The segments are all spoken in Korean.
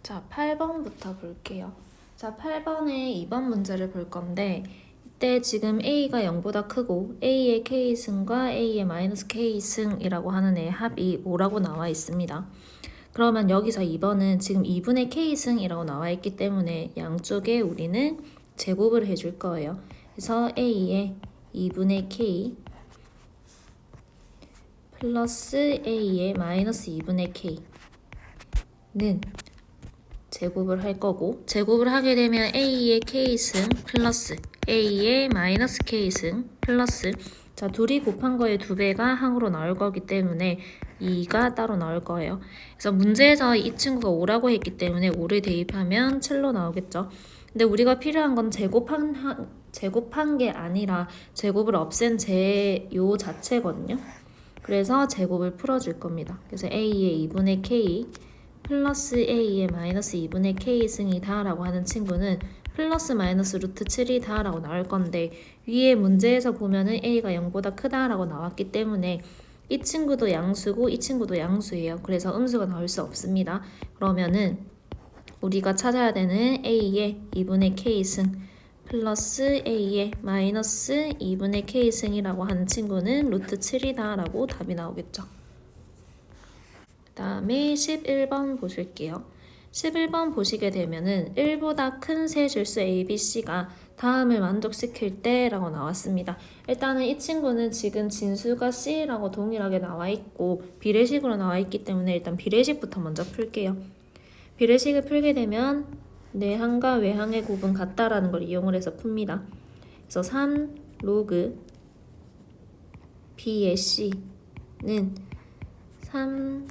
자, 8번부터 볼게요. 자, 8번에 2번 문제를 볼 건데 이때 지금 A가 0보다 크고 A의 K승과 A의 마이너스 K승이라고 하는 애의 합이 5라고 나와 있습니다. 그러면 여기서 2번은 지금 2분의 K승이라고 나와 있기 때문에 양쪽에 우리는 제곱을 해줄 거예요. 그래서 A의 2분의 K 플러스 A의 마이너스 2분의 K는 제곱을 할 거고, 제곱을 하게 되면 A의 K승 플러스 A의 마이너스 K승 플러스, 자, 둘이 곱한 거의 2배가 항으로 나올 거기 때문에 2가 따로 나올 거예요. 그래서 문제에서 이 친구가 5라고 했기 때문에 5를 대입하면 7로 나오겠죠. 근데 우리가 필요한 건 제곱한 게 아니라 제곱을 없앤 요 자체거든요. 그래서 제곱을 풀어줄 겁니다. 그래서 A의 2분의 K 플러스 A의 마이너스 2분의 K승이다 라고 하는 친구는 플러스 마이너스 루트 7이다 라고 나올 건데, 위에 문제에서 보면은 A가 0보다 크다 라고 나왔기 때문에 이 친구도 양수고 이 친구도 양수예요. 그래서 음수가 나올 수 없습니다. 그러면은 우리가 찾아야 되는 A의 2분의 K승 플러스 A의 마이너스 2분의 K승이라고 하는 친구는 루트 7이다 라고 답이 나오겠죠. 그 다음에 11번 보실게요. 11번 보시게 되면은 1보다 큰 세 실수 A, B, C가 다음을 만족시킬 때 라고 나왔습니다. 일단은 이 친구는 지금 진수가 C라고 동일하게 나와 있고 비례식으로 나와 있기 때문에 일단 비례식부터 먼저 풀게요. 비례식을 풀게 되면 내항과 외항의 곱은 같다라는 걸 이용을 해서 풉니다. 그래서 3 로그 B의 C는 3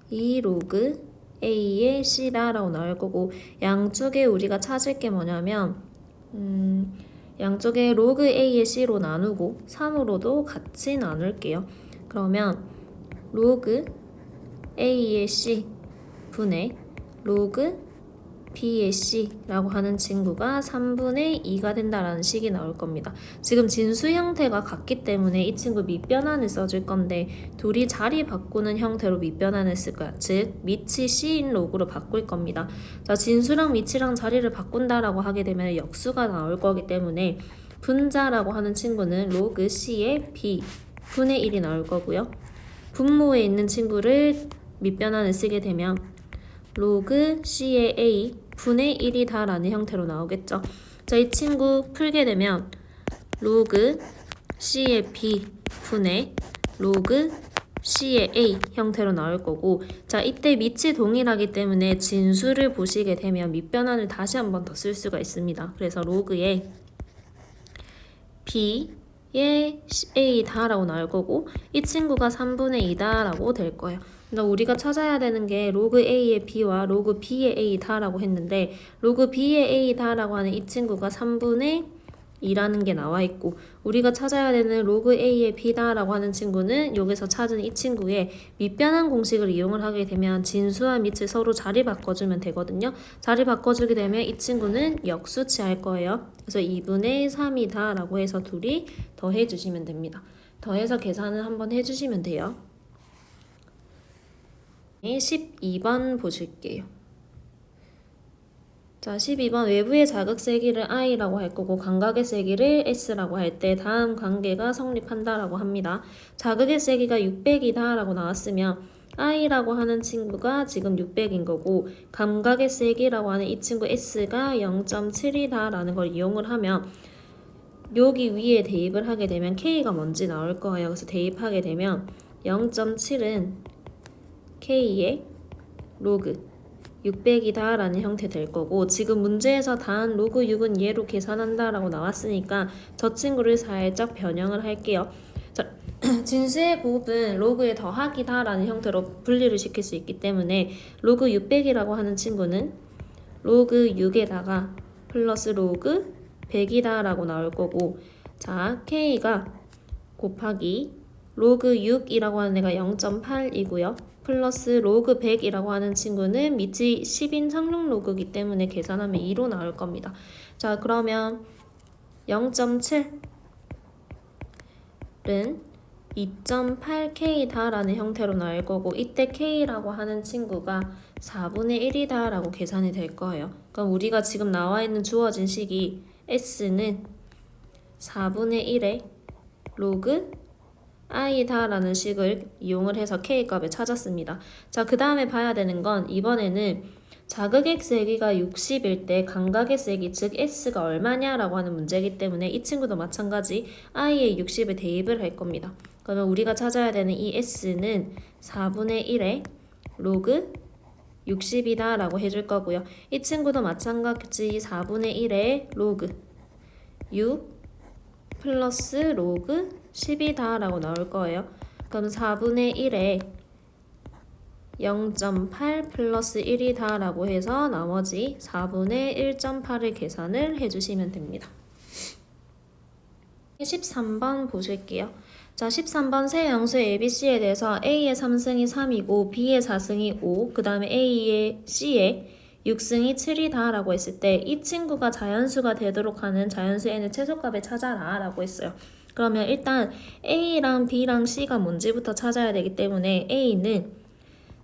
2 로그 A의 C다 라고 나올 거고, 양쪽에 우리가 찾을 게 뭐냐면 양쪽에 로그 A의 C로 나누고 3으로도 같이 나눌게요. 그러면 로그 A의 C 분의 로그 B의 C라고 하는 친구가 3분의 2가 된다라는 식이 나올 겁니다. 지금 진수 형태가 같기 때문에 이 친구 밑변환을 써줄 건데 둘이 자리 바꾸는 형태로 밑변환을 쓸 거야. 즉 밑이 C인 로그로 바꿀 겁니다. 자, 진수랑 밑이랑 자리를 바꾼다라고 하게 되면 역수가 나올 거기 때문에 분자라고 하는 친구는 로그 C의 B 분의 1이 나올 거고요. 분모에 있는 친구를 밑변환을 쓰게 되면 로그 C의 A 분의 1이다 라는 형태로 나오겠죠. 자, 이 친구 풀게 되면 로그 C의 B 분의 로그 C의 A 형태로 나올 거고, 자, 이때 밑이 동일하기 때문에 진수를 보시게 되면 밑변환을 다시 한 번 더 쓸 수가 있습니다. 그래서 로그의 B의 A다 라고 나올 거고, 이 친구가 3분의 2다 라고 될 거예요. 근데 우리가 찾아야 되는 게 로그 A의 B와 로그 B의 A다 라고 했는데, 로그 B의 A다 라고 하는 이 친구가 3분의 2라는 게 나와 있고, 우리가 찾아야 되는 로그 A의 B다 라고 하는 친구는 여기서 찾은 이 친구의 밑변환 공식을 이용을 하게 되면 진수와 밑을 서로 자리 바꿔주면 되거든요. 자리 바꿔주게 되면 이 친구는 역수치할 거예요. 그래서 2분의 3이다 라고 해서 둘이 더해주시면 됩니다. 더해서 계산을 한번 해주시면 돼요. 12번 보실게요. 자, 12번 외부의 자극 세기를 I라고 할 거고 감각의 세기를 S라고 할 때 다음 관계가 성립한다라고 합니다. 자극의 세기가 600이다 라고 나왔으면 I라고 하는 친구가 지금 600인 거고, 감각의 세기라고 하는 이 친구 S가 0.7이다 라는 걸 이용을 하면 여기 위에 대입을 하게 되면 K가 뭔지 나올 거예요. 그래서 대입하게 되면 0.7은 K의 로그 600이다 라는 형태 될 거고, 지금 문제에서 단 로그 6은 얘로 계산한다 라고 나왔으니까 저 친구를 살짝 변형을 할게요. 자, 진수의 곱은 로그의 더하기다 라는 형태로 분리를 시킬 수 있기 때문에 로그 600이라고 하는 친구는 로그 6에다가 플러스 로그 100이다 라고 나올 거고, 자, K가 곱하기 로그 6이라고 하는 애가 0.8이고요. 플러스 로그 100이라고 하는 친구는 밑이 10인 상륙 로그이기 때문에 계산하면 2로 나올 겁니다. 자, 그러면 0.7은 2.8K다 라는 형태로 나올 거고, 이때 K라고 하는 친구가 4분의 1이다 라고 계산이 될 거예요. 그럼 우리가 지금 나와 있는 주어진 식이 S는 4분의 1의 로그 i다 라는 식을 이용을 해서 K값을 찾았습니다. 자, 그 다음에 봐야 되는 건 이번에는 자극의 세기가 60일 때 감각의 세기 즉 S가 얼마냐 라고 하는 문제이기 때문에 이 친구도 마찬가지 i에 60을 대입을 할 겁니다. 그러면 우리가 찾아야 되는 이 S는 4분의 1의 로그 60이다 라고 해줄 거고요. 이 친구도 마찬가지 4분의 1의 로그 6 플러스 로그 10이다 라고 나올 거예요. 그럼 4분의 1에 0.8 플러스 1이다 라고 해서 나머지 4분의 1.8을 계산을 해주시면 됩니다. 13번 보실게요. 자, 13번 세 양수 ABC에 대해서 A의 3승이 3이고 B의 4승이 5, 그 다음에 A의 C의 6승이 7이다 라고 했을 때 이 친구가 자연수가 되도록 하는 자연수 n의 최소값을 찾아라 라고 했어요. 그러면 일단 A랑 B랑 C가 뭔지부터 찾아야 되기 때문에 A는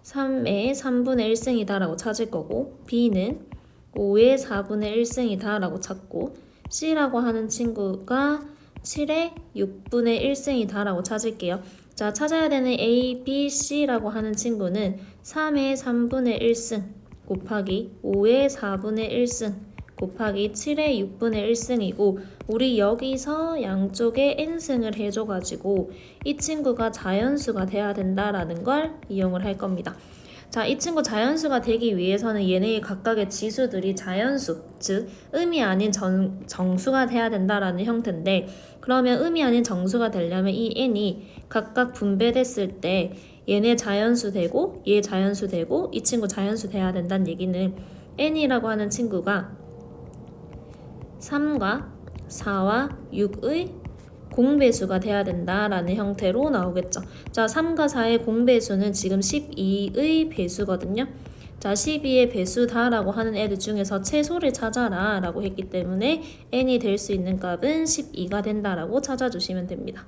3의 3분의 1승이다 라고 찾을 거고 B는 5의 4분의 1승이다 라고 찾고 C라고 하는 친구가 7의 6분의 1승이다 라고 찾을게요. 자, 찾아야 되는 A, B, C라고 하는 친구는 3의 3분의 1승 곱하기 5의 4분의 1승 곱하기 7의 6분의 1승이고 우리 여기서 양쪽에 n승을 해줘가지고 이 친구가 자연수가 돼야 된다라는 걸 이용을 할 겁니다. 자, 이 친구 자연수가 되기 위해서는 얘네의 각각의 지수들이 자연수, 즉 음이 아닌 정수가 돼야 된다라는 형태인데 그러면 음이 아닌 정수가 되려면 이 n이 각각 분배됐을 때 얘네 자연수 되고 얘 자연수 되고 이 친구 자연수 돼야 된다는 얘기는 n이라고 하는 친구가 3과 4와 6의 공배수가 돼야 된다라는 형태로 나오겠죠. 자, 3과 4의 공배수는 지금 12의 배수거든요. 자, 12의 배수다라고 하는 애들 중에서 최소를 찾아라 라고 했기 때문에 n이 될 수 있는 값은 12가 된다라고 찾아주시면 됩니다.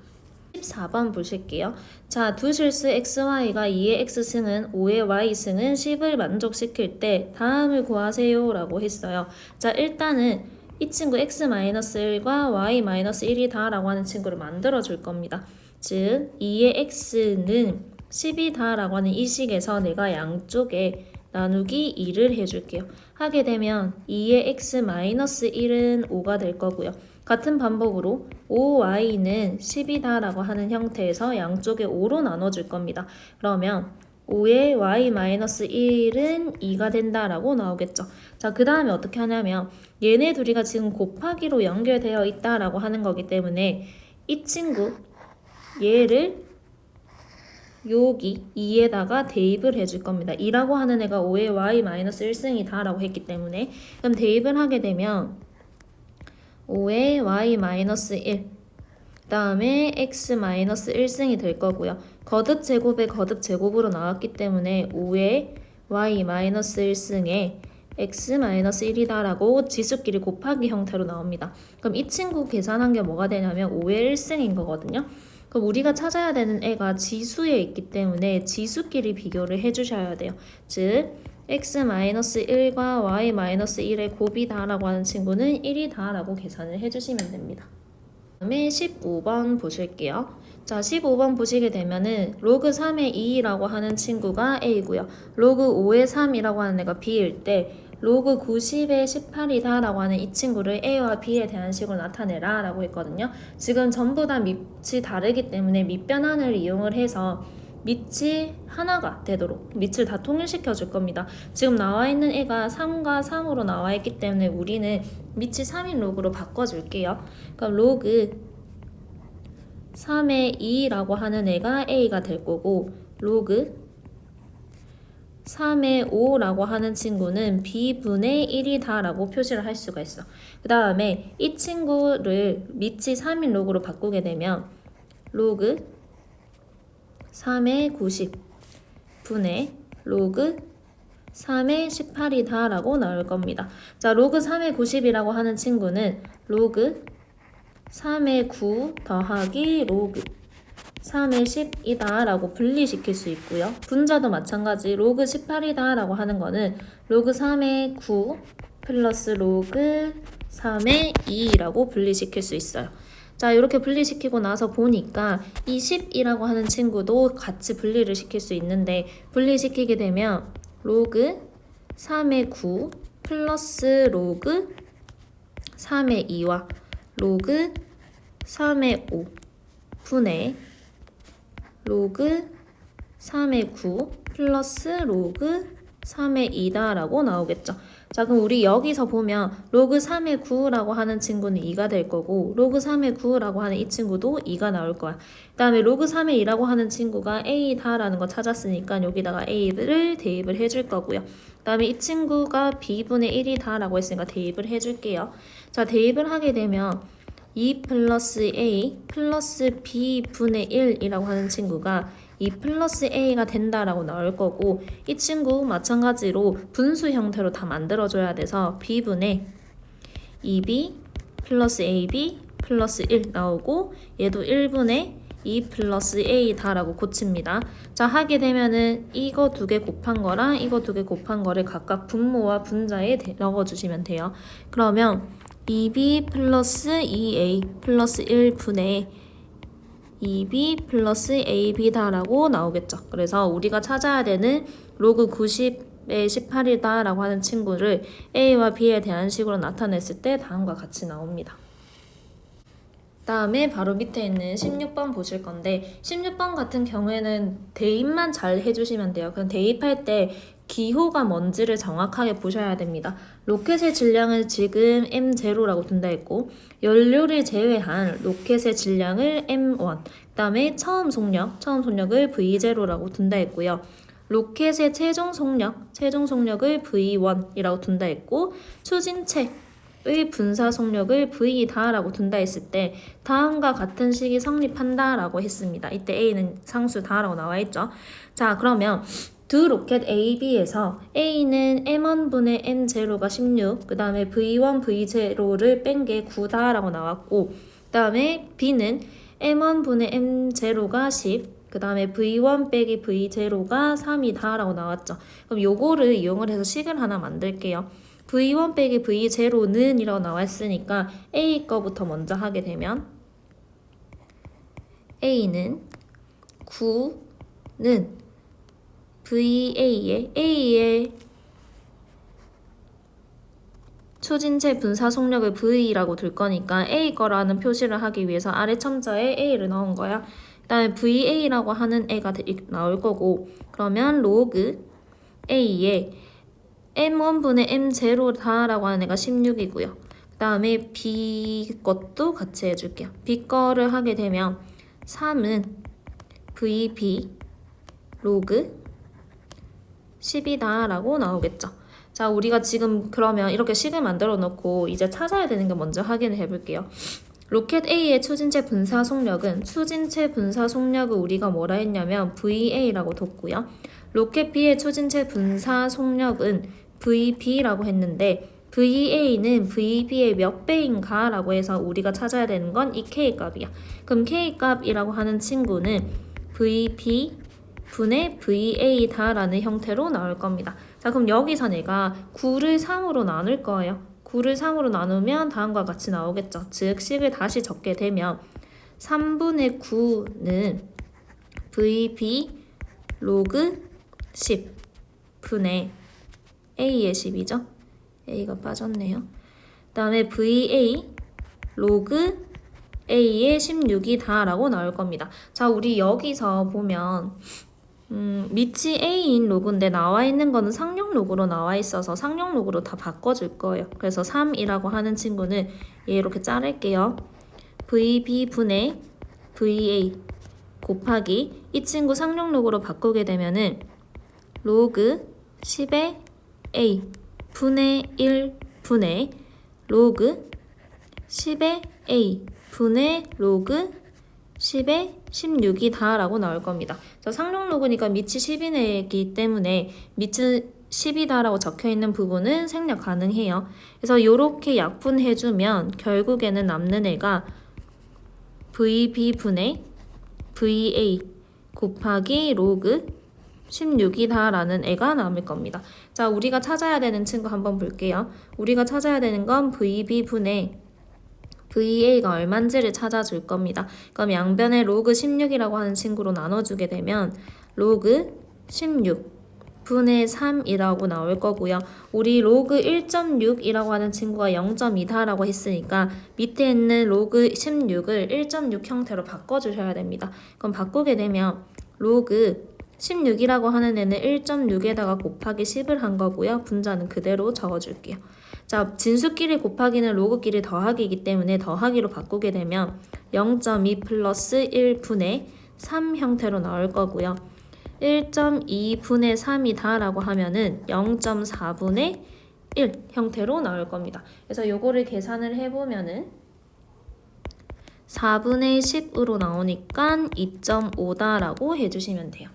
14번 보실게요. 자, 두 실수 xy가 2의 x승은 5의 y승은 10을 만족시킬 때 다음을 구하세요 라고 했어요. 자, 일단은 이 친구 x-1과 y-1이다 라고 하는 친구를 만들어 줄 겁니다. 즉 2의 x는 10이다 라고 하는 이 식에서 내가 양쪽에 나누기 2를 해줄게요. 하게 되면 2의 x-1은 5가 될 거고요. 같은 반복으로 5y는 10이다 라고 하는 형태에서 양쪽에 5로 나눠줄 겁니다. 그러면 5의 y-1은 2가 된다라고 나오겠죠. 자, 그 다음에 어떻게 하냐면 얘네 둘이가 지금 곱하기로 연결되어 있다라고 하는 거기 때문에 이 친구 얘를 여기 2에다가 대입을 해줄 겁니다. 2라고 하는 애가 5의 y-1승이다 라고 했기 때문에 그럼 대입을 하게 되면 5의 y-1 그 다음에 x-1승이 될 거고요. 거듭 제곱의 거듭 제곱으로 나왔기 때문에 5의 y-1승에 x-1이다 라고 지수끼리 곱하기 형태로 나옵니다. 그럼 이 친구 계산한 게 뭐가 되냐면 5의 1승인 거거든요. 그럼 우리가 찾아야 되는 애가 지수에 있기 때문에 지수끼리 비교를 해주셔야 돼요. 즉 x-1과 y-1의 곱이다 라고 하는 친구는 1이다 라고 계산을 해주시면 됩니다. 다음에 15번 보실게요. 자, 15번 보시게 되면은 로그 3의 2라고 하는 친구가 A고요. 로그 5의 3이라고 하는 애가 B일 때 로그 90의 18이다 라고 하는 이 친구를 A와 B에 대한 식으로 나타내라 라고 했거든요. 지금 전부 다 밑이 다르기 때문에 밑변환을 이용을 해서 밑이 하나가 되도록 밑을 다 통일시켜 줄 겁니다. 지금 나와 있는 애가 3과 3으로 나와 있기 때문에 우리는 밑이 3인 로그로 바꿔줄게요. 그럼 로그 3의 2라고 하는 애가 A가 될 거고 로그 3의 5라고 하는 친구는 B분의 1이다 라고 표시를 할 수가 있어. 그 다음에 이 친구를 밑이 3인 로그로 바꾸게 되면 로그 3의 90 분의 로그 3의 18이다 라고 나올 겁니다. 자, 로그 3의 90이라고 하는 친구는 로그 3의 9 더하기 로그 3의 10이다 라고 분리시킬 수 있고요. 분자도 마찬가지 로그 18이다 라고 하는 거는 로그 3의 9 플러스 로그 3의 2라고 분리시킬 수 있어요. 자, 이렇게 분리시키고 나서 보니까 이 10이라고 하는 친구도 같이 분리를 시킬 수 있는데 분리시키게 되면 로그 3의 9 플러스 로그 3의 2와 로그 3의 5 분의 로그 3의 9 플러스 로그 3의 2다 라고 나오겠죠. 자, 그럼 우리 여기서 보면 로그 3의 9라고 하는 친구는 2가 될 거고 로그 3의 9라고 하는 이 친구도 2가 나올 거야. 그 다음에 로그 3의 2라고 하는 친구가 A다 라는 거 찾았으니까 여기다가 A를 대입을 해줄 거고요. 그 다음에 이 친구가 B분의 1이다 라고 했으니까 대입을 해줄게요. 자, 대입을 하게 되면 2 플러스 A 플러스 B분의 1이라고 하는 친구가 2 플러스 A가 된다라고 나올 거고 이 친구 마찬가지로 분수 형태로 다 만들어줘야 돼서 B분의 2B 플러스 AB 플러스 1 나오고 얘도 1분의 2 플러스 A다 라고 고칩니다. 자, 하게 되면은 이거 두 개 곱한 거랑 이거 두 개 곱한 거를 각각 분모와 분자에 넣어주시면 돼요. 그러면 2b 플러스 2a 플러스 1분의 2b 플러스 ab다 라고 나오겠죠. 그래서 우리가 찾아야 되는 로그 90의 18이다 라고 하는 친구를 a와 b에 대한 식으로 나타냈을 때 다음과 같이 나옵니다. 다음에 바로 밑에 있는 16번 보실 건데 16번 같은 경우에는 대입만 잘 해주시면 돼요. 그럼 대입할 때 기호가 뭔지를 정확하게 보셔야 됩니다. 로켓의 질량을 지금 M0라고 둔다 했고 연료를 제외한 로켓의 질량을 M1 그 다음에 처음 속력을 V0라고 둔다 했고요. 로켓의 최종 속력을 V1이라고 둔다 했고 추진체의 분사 속력을 V다 라고 둔다 했을 때 다음과 같은 식이 성립한다 라고 했습니다. 이때 A는 상수다 라고 나와 있죠. 자, 그러면 두 로켓 A, B에서 A는 M1분의 M0가 16, 그 다음에 V1, V0를 뺀 게 9다 라고 나왔고 그 다음에 B는 M1분의 M0가 10, 그 다음에 V1 빼기 V0가 3이다 라고 나왔죠. 그럼 요거를 이용을 해서 식을 하나 만들게요. V1 빼기 V0는 이라고 나왔으니까 A 거부터 먼저 하게 되면 A는 9는 A의 추진체 분사 속력을 V라고 둘 거니까 A 거라는 표시를 하기 위해서 아래 첨자에 A를 넣은 거야. 그 다음에 VA라고 하는 애가 나올 거고 그러면 로그 A에 M1분의 M0다 라고 하는 애가 16이고요. 그 다음에 B 것도 같이 해줄게요. B 거를 하게 되면 3은 VB 로그 10이다 라고 나오겠죠. 자, 우리가 지금 그러면 이렇게 식을 만들어 놓고 이제 찾아야 되는 게 먼저 확인을 해볼게요. 로켓 A의 추진체 분사 속력은 추진체 분사 속력을 우리가 뭐라 했냐면 VA라고 뒀고요. 로켓 B의 추진체 분사 속력은 VB라고 했는데 VA는 VB의 몇 배인가 라고 해서 우리가 찾아야 되는 건 이 K값이야. 그럼 K값이라고 하는 친구는 VB 분의 VA다 라는 형태로 나올 겁니다. 자, 그럼 여기서 내가 9를 3으로 나눌 거예요. 9를 3으로 나누면 다음과 같이 나오겠죠. 즉 식을 다시 적게 되면 3분의 9는 VB 로그 10 분의 A의 10이죠. A가 빠졌네요. 그 다음에 VA 로그 A의 16이다 라고 나올 겁니다. 자, 우리 여기서 보면 밑이 A인 로그인데 나와 있는 거는 상용 로그로 나와 있어서 상용 로그로 다 바꿔줄 거예요. 그래서 3이라고 하는 친구는 얘 이렇게 자를게요. VB분의 VA 곱하기 이 친구 상용 로그로 바꾸게 되면은 로그 10의 A 분의 1 분의 로그 10의 A 분의 로그 10의 16이다 라고 나올 겁니다. 자, 상용 로그니까 밑이 10이기 때문에 밑이 10이다 라고 적혀있는 부분은 생략 가능해요. 그래서 이렇게 약분해주면 결국에는 남는 애가 VB분의 VA 곱하기 로그 16이다 라는 애가 남을 겁니다. 자, 우리가 찾아야 되는 친구 한번 볼게요. 우리가 찾아야 되는 건 VB분의 VA가 얼만지를 찾아줄 겁니다. 그럼 양변에 로그 16이라고 하는 친구로 나눠주게 되면 로그 16 분의 3이라고 나올 거고요. 우리 로그 1.6이라고 하는 친구가 0.2다라고 했으니까 밑에 있는 로그 16을 1.6 형태로 바꿔주셔야 됩니다. 그럼 바꾸게 되면 로그 16이라고 하는 애는 1.6에다가 곱하기 10을 한 거고요. 분자는 그대로 적어줄게요. 자, 진수끼리 곱하기는 로그끼리 더하기이기 때문에 더하기로 바꾸게 되면 0.2 플러스 1분의 3 형태로 나올 거고요. 1.2분의 3이다 라고 하면은 0.4분의 1 형태로 나올 겁니다. 그래서 요거를 계산을 해보면은 4분의 10으로 나오니까 2.5다 라고 해주시면 돼요.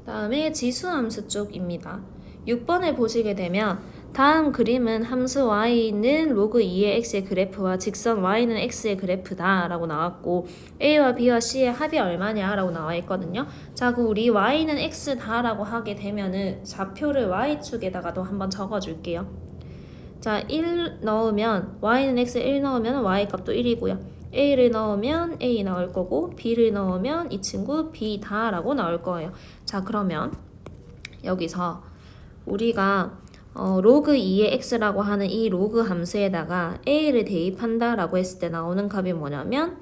다음에 지수함수 쪽입니다. 6번을 보시게 되면 다음 그림은 함수 y는 로그 2의 x의 그래프와 직선 y는 x의 그래프다 라고 나왔고 a와 b와 c의 합이 얼마냐 라고 나와 있거든요. 자, 그 우리 y는 x다 라고 하게 되면은 좌표를 y축에다가도 한번 적어줄게요. 자, 1 넣으면 y는 x 1 넣으면 y 값도 1이고요. a를 넣으면 a 나올 거고 b를 넣으면 이 친구 b다 라고 나올 거예요. 자, 그러면 여기서 우리가 로그 2의 x라고 하는 이 로그 함수에다가 a를 대입한다 라고 했을 때 나오는 값이 뭐냐면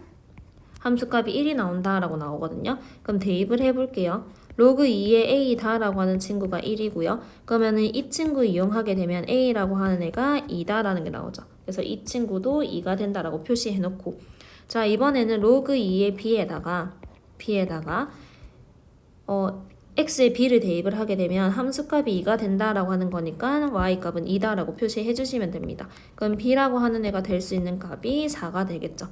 함수값이 1이 나온다 라고 나오거든요. 그럼 대입을 해볼게요. 로그 2의 a다 라고 하는 친구가 1이고요. 그러면은 이 친구 이용하게 되면 a라고 하는 애가 2다 라는 게 나오죠. 그래서 이 친구도 2가 된다 라고 표시해 놓고, 자, 이번에는 로그 2의 b에다가 x의 b를 대입을 하게 되면 함수값이 2가 된다라고 하는 거니까 y값은 2다라고 표시해 주시면 됩니다. 그럼 b라고 하는 애가 될 수 있는 값이 4가 되겠죠.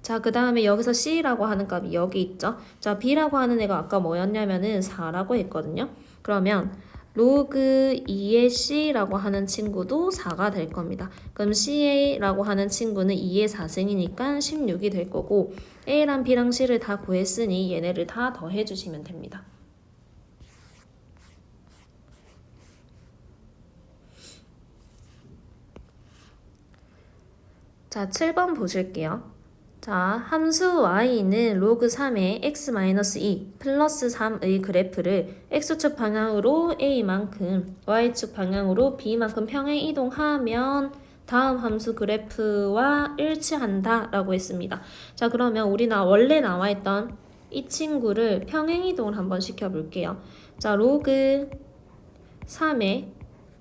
자, 그 다음에 여기서 c라고 하는 값이 여기 있죠. 자, b라고 하는 애가 아까 뭐였냐면은 4라고 했거든요. 그러면 로그 2의 c라고 하는 친구도 4가 될 겁니다. 그럼 ca라고 하는 친구는 2의 4승이니까 16이 될 거고 a랑 b랑 c를 다 구했으니 얘네를 다 더해 주시면 됩니다. 자, 7번 보실게요. 자, 함수 y는 로그 3의 x-2 플러스 3의 그래프를 x축 방향으로 a만큼 y축 방향으로 b만큼 평행 이동하면 다음 함수 그래프와 일치한다 라고 했습니다. 자, 그러면 우리가 원래 나와있던 이 친구를 평행 이동을 한번 시켜볼게요. 자, 로그 3의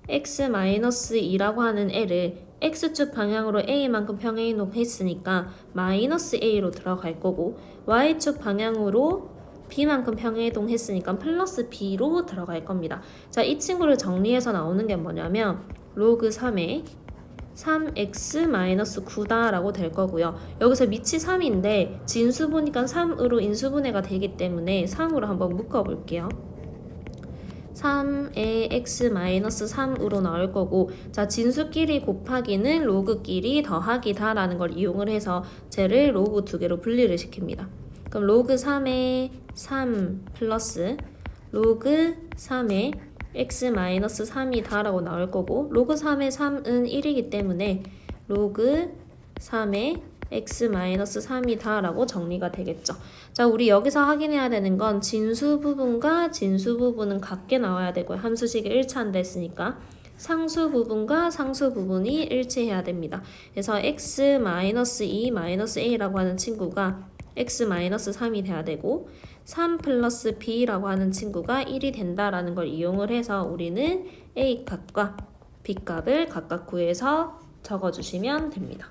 x-2라고 하는 애를 x축 방향으로 a만큼 평행 이동했으니까 마이너스 a로 들어갈 거고 y축 방향으로 b만큼 평행 이동했으니까 플러스 b로 들어갈 겁니다. 자, 이 친구를 정리해서 나오는 게 뭐냐면 로그 3의 3x-9다 라고 될 거고요. 여기서 밑이 3인데 진수분이니까 3으로 인수분해가 되기 때문에 3으로 한번 묶어볼게요. 3의 x-3으로 나올 거고, 자, 진수끼리 곱하기는 로그끼리 더하기다 라는 걸 이용을 해서 쟤를 로그 두 개로 분리를 시킵니다. 그럼 로그 3의 3 플러스 로그 3의 x-3이다 라고 나올 거고, 로그 3의 3은 1이기 때문에 로그 3의 x-3이다 라고 정리가 되겠죠. 자, 우리 여기서 확인해야 되는 건 진수 부분과 진수 부분은 같게 나와야 되고요. 함수식이 일치한다 했으니까 상수 부분과 상수 부분이 일치해야 됩니다. 그래서 x-2-a라고 하는 친구가 x-3이 돼야 되고 3 플러스 b라고 하는 친구가 1이 된다라는 걸 이용을 해서 우리는 a 값과 b 값을 각각 구해서 적어주시면 됩니다.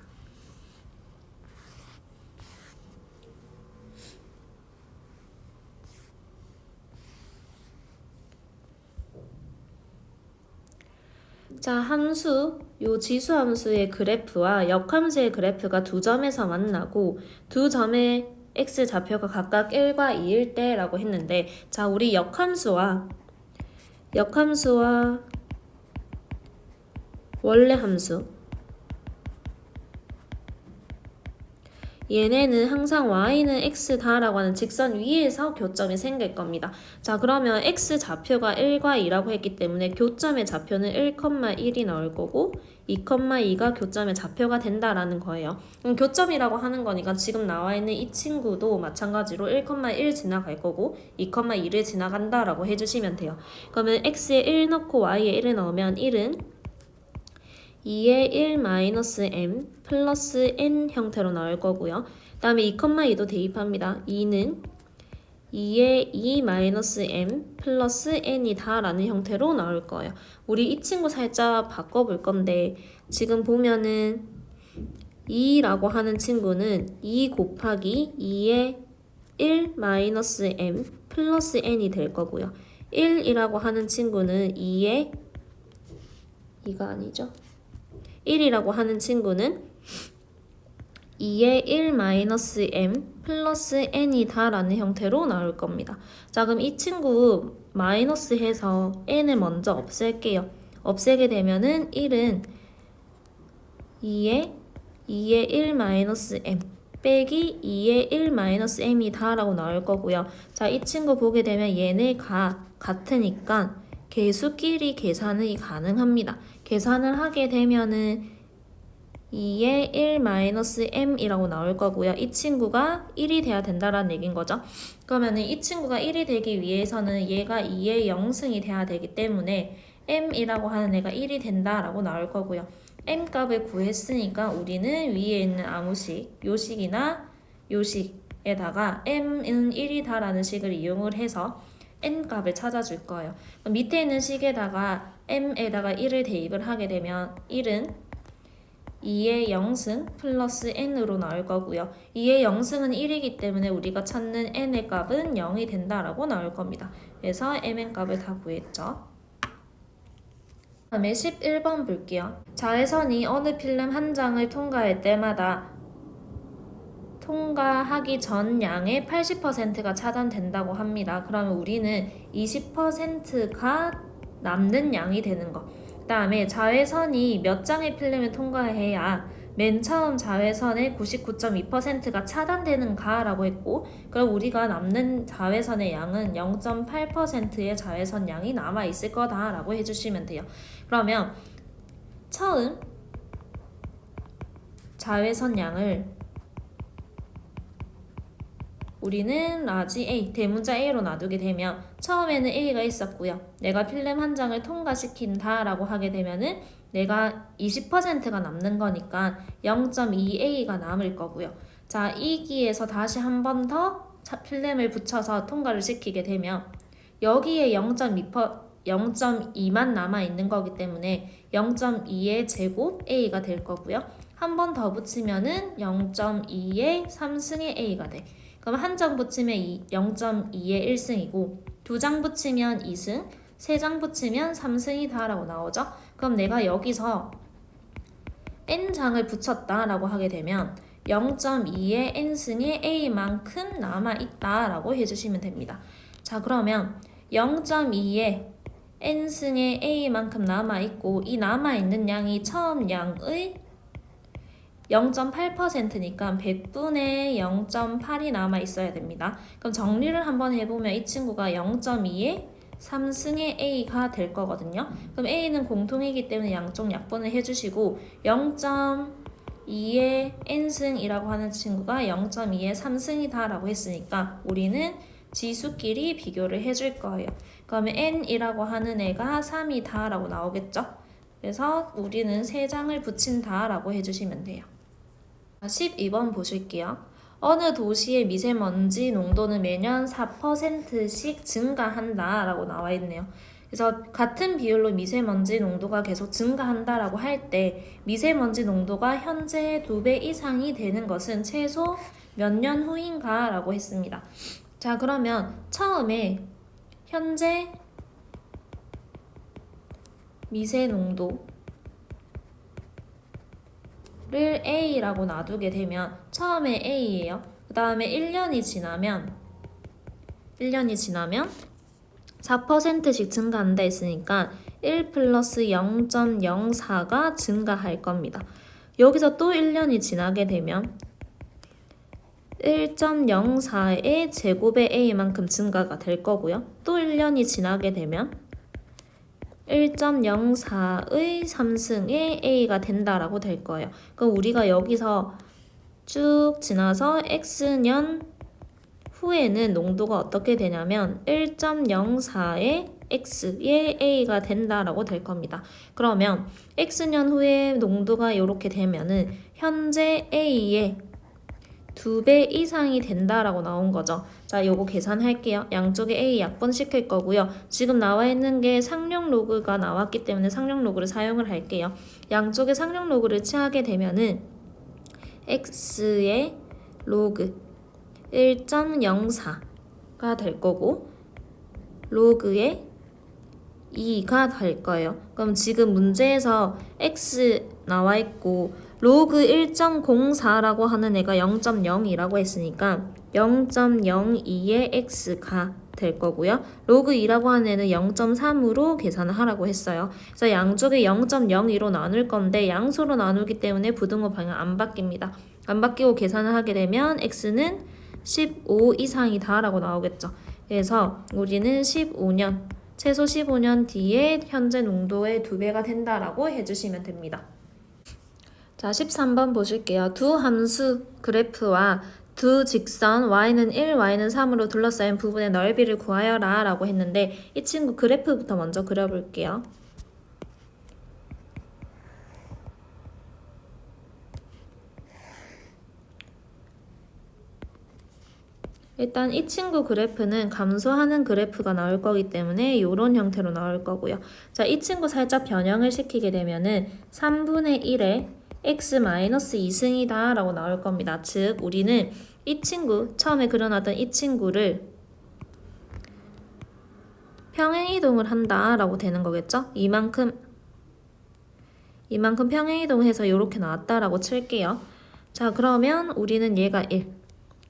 자, 함수, 요 지수함수의 그래프와 역함수의 그래프가 두 점에서 만나고 두 점의 x 좌표가 각각 1과 2일 때 라고 했는데, 자, 우리 역함수와 역함수와 원래 함수 얘네는 항상 y는 x다 라고 하는 직선 위에서 교점이 생길 겁니다. 자, 그러면 x 좌표가 1과 2라고 했기 때문에 교점의 좌표는 1,1이 나올 거고 2,2가 교점의 좌표가 된다라는 거예요. 교점이라고 하는 거니까 지금 나와 있는 이 친구도 마찬가지로 1,1 지나갈 거고 2,2를 지나간다라고 해주시면 돼요. 그러면 x에 1 넣고 y에 1을 넣으면 1은 2의 1 마이너스 m 플러스 n 형태로 나올 거고요. 그 다음에 2,2도 대입합니다. 2는 2의 2 마이너스 m 플러스 n이다 라는 형태로 나올 거예요. 우리 이 친구 살짝 바꿔볼 건데 지금 보면은 2라고 하는 친구는 2 곱하기 2의 1 마이너스 m 플러스 n이 될 거고요. 1이라고 하는 친구는 2의 2가 아니죠. 1이라고 하는 친구는 2의 1 마이너스 m 플러스 n이다 라는 형태로 나올 겁니다. 자, 그럼 이 친구 마이너스 해서 n을 먼저 없앨게요. 없애게 되면은 1은 2의 1 마이너스 m 빼기 2의 1 마이너스 m이다 라고 나올 거고요. 자, 이 친구 보게 되면 얘네가 같으니까 개수끼리 계산이 가능합니다. 계산을 하게 되면은 2의 1 마이너스 m이라고 나올 거고요. 이 친구가 1이 돼야 된다라는 얘기인 거죠. 그러면은 이 친구가 1이 되기 위해서는 얘가 2의 0승이 돼야 되기 때문에 m이라고 하는 애가 1이 된다라고 나올 거고요. m 값을 구했으니까 우리는 위에 있는 아무 식, 요식이나 요식에다가 m은 1이다 라는 식을 이용을 해서 n 값을 찾아줄 거예요. 밑에 있는 식에다가 m에다가 1을 대입을 하게 되면 1은 2의 0승 플러스 n으로 나올 거고요. 2의 0승은 1이기 때문에 우리가 찾는 n의 값은 0이 된다라고 나올 겁니다. 그래서 mn 값을 다 구했죠. 다음에 11번 볼게요. 자외선이 어느 필름 한 장을 통과할 때마다 통과하기 전 양의 80%가 차단된다고 합니다. 그러면 우리는 20%가 남는 양이 되는 거. 그 다음에 자외선이 몇 장의 필름을 통과해야 맨 처음 자외선의 99.2%가 차단되는가 라고 했고, 그럼 우리가 남는 자외선의 양은 0.8%의 자외선 양이 남아있을 거다 라고 해주시면 돼요. 그러면 처음 자외선 양을 우리는 라지 A, 대문자 A로 놔두게 되면 처음에는 A가 있었고요. 내가 필름 한 장을 통과시킨다 라고 하게 되면은 내가 20%가 남는 거니까 0.2A가 남을 거고요. 자, 이기에서 다시 한 번 더 필름을 붙여서 통과를 시키게 되면 여기에 0.2만 남아 있는 거기 때문에 0.2의 제곱 A가 될 거고요. 한 번 더 붙이면은 0.2의 3승의 A가 돼. 그럼 한 장 붙이면 0.2의 1승이고 두 장 붙이면 2승, 세 장 붙이면 3승이다 라고 나오죠. 그럼 내가 여기서 n장을 붙였다 라고 하게 되면 0.2의 n승의 a만큼 남아있다 라고 해주시면 됩니다. 자, 그러면 0.2의 n승의 a만큼 남아있고 이 남아있는 양이 처음 양의 0.8%니까 100분의 0.8이 남아 있어야 됩니다. 그럼 정리를 한번 해보면 이 친구가 0.2의 3승의 A가 될 거거든요. 그럼 A는 공통이기 때문에 양쪽 약분을 해주시고 0.2의 N승이라고 하는 친구가 0.2의 3승이다 라고 했으니까 우리는 지수끼리 비교를 해줄 거예요. 그러면 N이라고 하는 애가 3이다 라고 나오겠죠. 그래서 우리는 3장을 붙인다 라고 해주시면 돼요. 12번 보실게요. 어느 도시의 미세먼지 농도는 매년 4%씩 증가한다 라고 나와 있네요. 그래서 같은 비율로 미세먼지 농도가 계속 증가한다 라고 할 때 미세먼지 농도가 현재의 2배 이상이 되는 것은 최소 몇 년 후인가 라고 했습니다. 자, 그러면 처음에 현재 미세 농도 를 A라고 놔두게 되면 처음에 A예요. 그 다음에 1년이 지나면 4%씩 증가한다 했으니까 1 플러스 0.04가 증가할 겁니다. 여기서 또 1년이 지나게 되면 1.04의 제곱의 a만큼 증가가 될 거고요. 또 1년이 지나게 되면 1.04의 3승의 a가 된다라고 될 거예요. 그럼 우리가 여기서 쭉 지나서 x년 후에는 농도가 어떻게 되냐면 1.04의 x의 a가 된다라고 될 겁니다. 그러면 x년 후에 농도가 이렇게 되면은 현재 a의 2배 이상이 된다라고 나온 거죠. 자, 요거 계산할게요. 양쪽에 a 약분시킬 거고요. 지금 나와 있는 게 상용 로그가 나왔기 때문에 상용 로그를 사용을 할게요. 양쪽에 상용 로그를 취하게 되면은 x의 로그 1.04가 될 거고 로그의 2가 될 거예요. 그럼 지금 문제에서 x 나와 있고 로그 1.04라고 하는 애가 0.02라고 했으니까 0.02의 x가 될 거고요. 로그 2라고 하는 애는 0.3으로 계산을 하라고 했어요. 그래서 양쪽에 0.02로 나눌 건데 양수로 나누기 때문에 부등호 방향 안 바뀝니다. 안 바뀌고 계산을 하게 되면 x는 15 이상이다 라고 나오겠죠. 그래서 우리는 15년, 최소 15년 뒤에 현재 농도의 2배가 된다라고 해주시면 됩니다. 자, 13번 보실게요. 두 함수 그래프와 두 직선 y는 1, y는 3으로 둘러싸인 부분의 넓이를 구하여라 라고 했는데 이 친구 그래프부터 먼저 그려볼게요. 일단 이 친구 그래프는 감소하는 그래프가 나올 거기 때문에 이런 형태로 나올 거고요. 자, 이 친구 살짝 변형을 시키게 되면은 3분의 1에 x-2승이다 라고 나올 겁니다. 즉 우리는 이 친구, 처음에 그려놨던 이 친구를 평행이동을 한다 라고 되는 거겠죠? 이만큼 평행이동해서 이렇게 나왔다 라고 칠게요. 자, 그러면 우리는 얘가 1,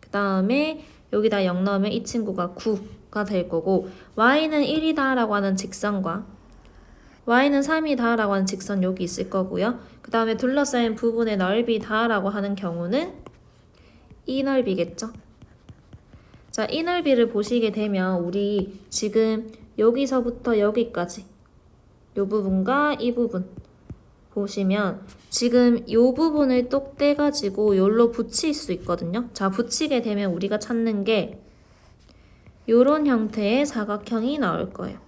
그 다음에 여기다 0 넣으면 이 친구가 9가 될 거고 y는 1이다 라고 하는 직선과 y는 3이다 라고 하는 직선 여기 있을 거고요. 그 다음에 둘러싸인 부분의 넓이다 라고 하는 경우는 이 넓이겠죠. 자, 이 넓이를 보시게 되면 우리 지금 여기서부터 여기까지 이 부분과 이 부분 보시면 지금 이 부분을 똑 떼가지고 여기로 붙일 수 있거든요. 자, 붙이게 되면 우리가 찾는 게 이런 형태의 사각형이 나올 거예요.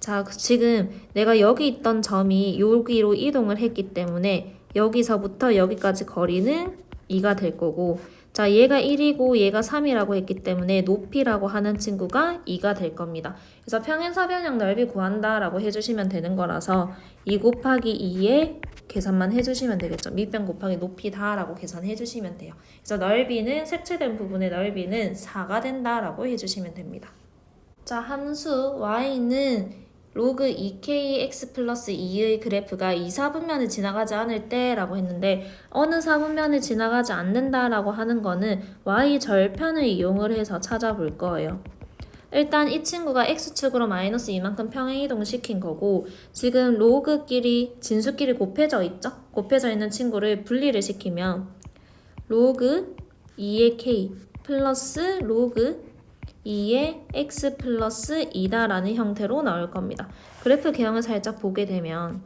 자, 지금 내가 여기 있던 점이 여기로 이동을 했기 때문에 여기서부터 여기까지 거리는 2가 될 거고 자, 얘가 1이고 얘가 3이라고 했기 때문에 높이라고 하는 친구가 2가 될 겁니다. 그래서 평행사변형 넓이 구한다라고 해주시면 되는 거라서 2 곱하기 2에 계산만 해주시면 되겠죠. 밑변 곱하기 높이다 라고 계산해 주시면 돼요. 그래서 넓이는 색칠된 부분의 넓이는 4가 된다라고 해주시면 됩니다. 자, 함수 y는 로그 2kx 플러스 2의 그래프가 이 4분면을 지나가지 않을 때 라고 했는데 어느 4분면을 지나가지 않는다 라고 하는 거는 y 절편을 이용을 해서 찾아볼 거예요. 일단 이 친구가 x축으로 마이너스 이만큼 평행이동을 시킨 거고 지금 로그끼리 진수끼리 곱해져 있죠? 곱해져 있는 친구를 분리를 시키면 로그 2의 k 플러스 로그 2의 x 플러스 2다 라는 형태로 나올 겁니다. 그래프 개형을 살짝 보게 되면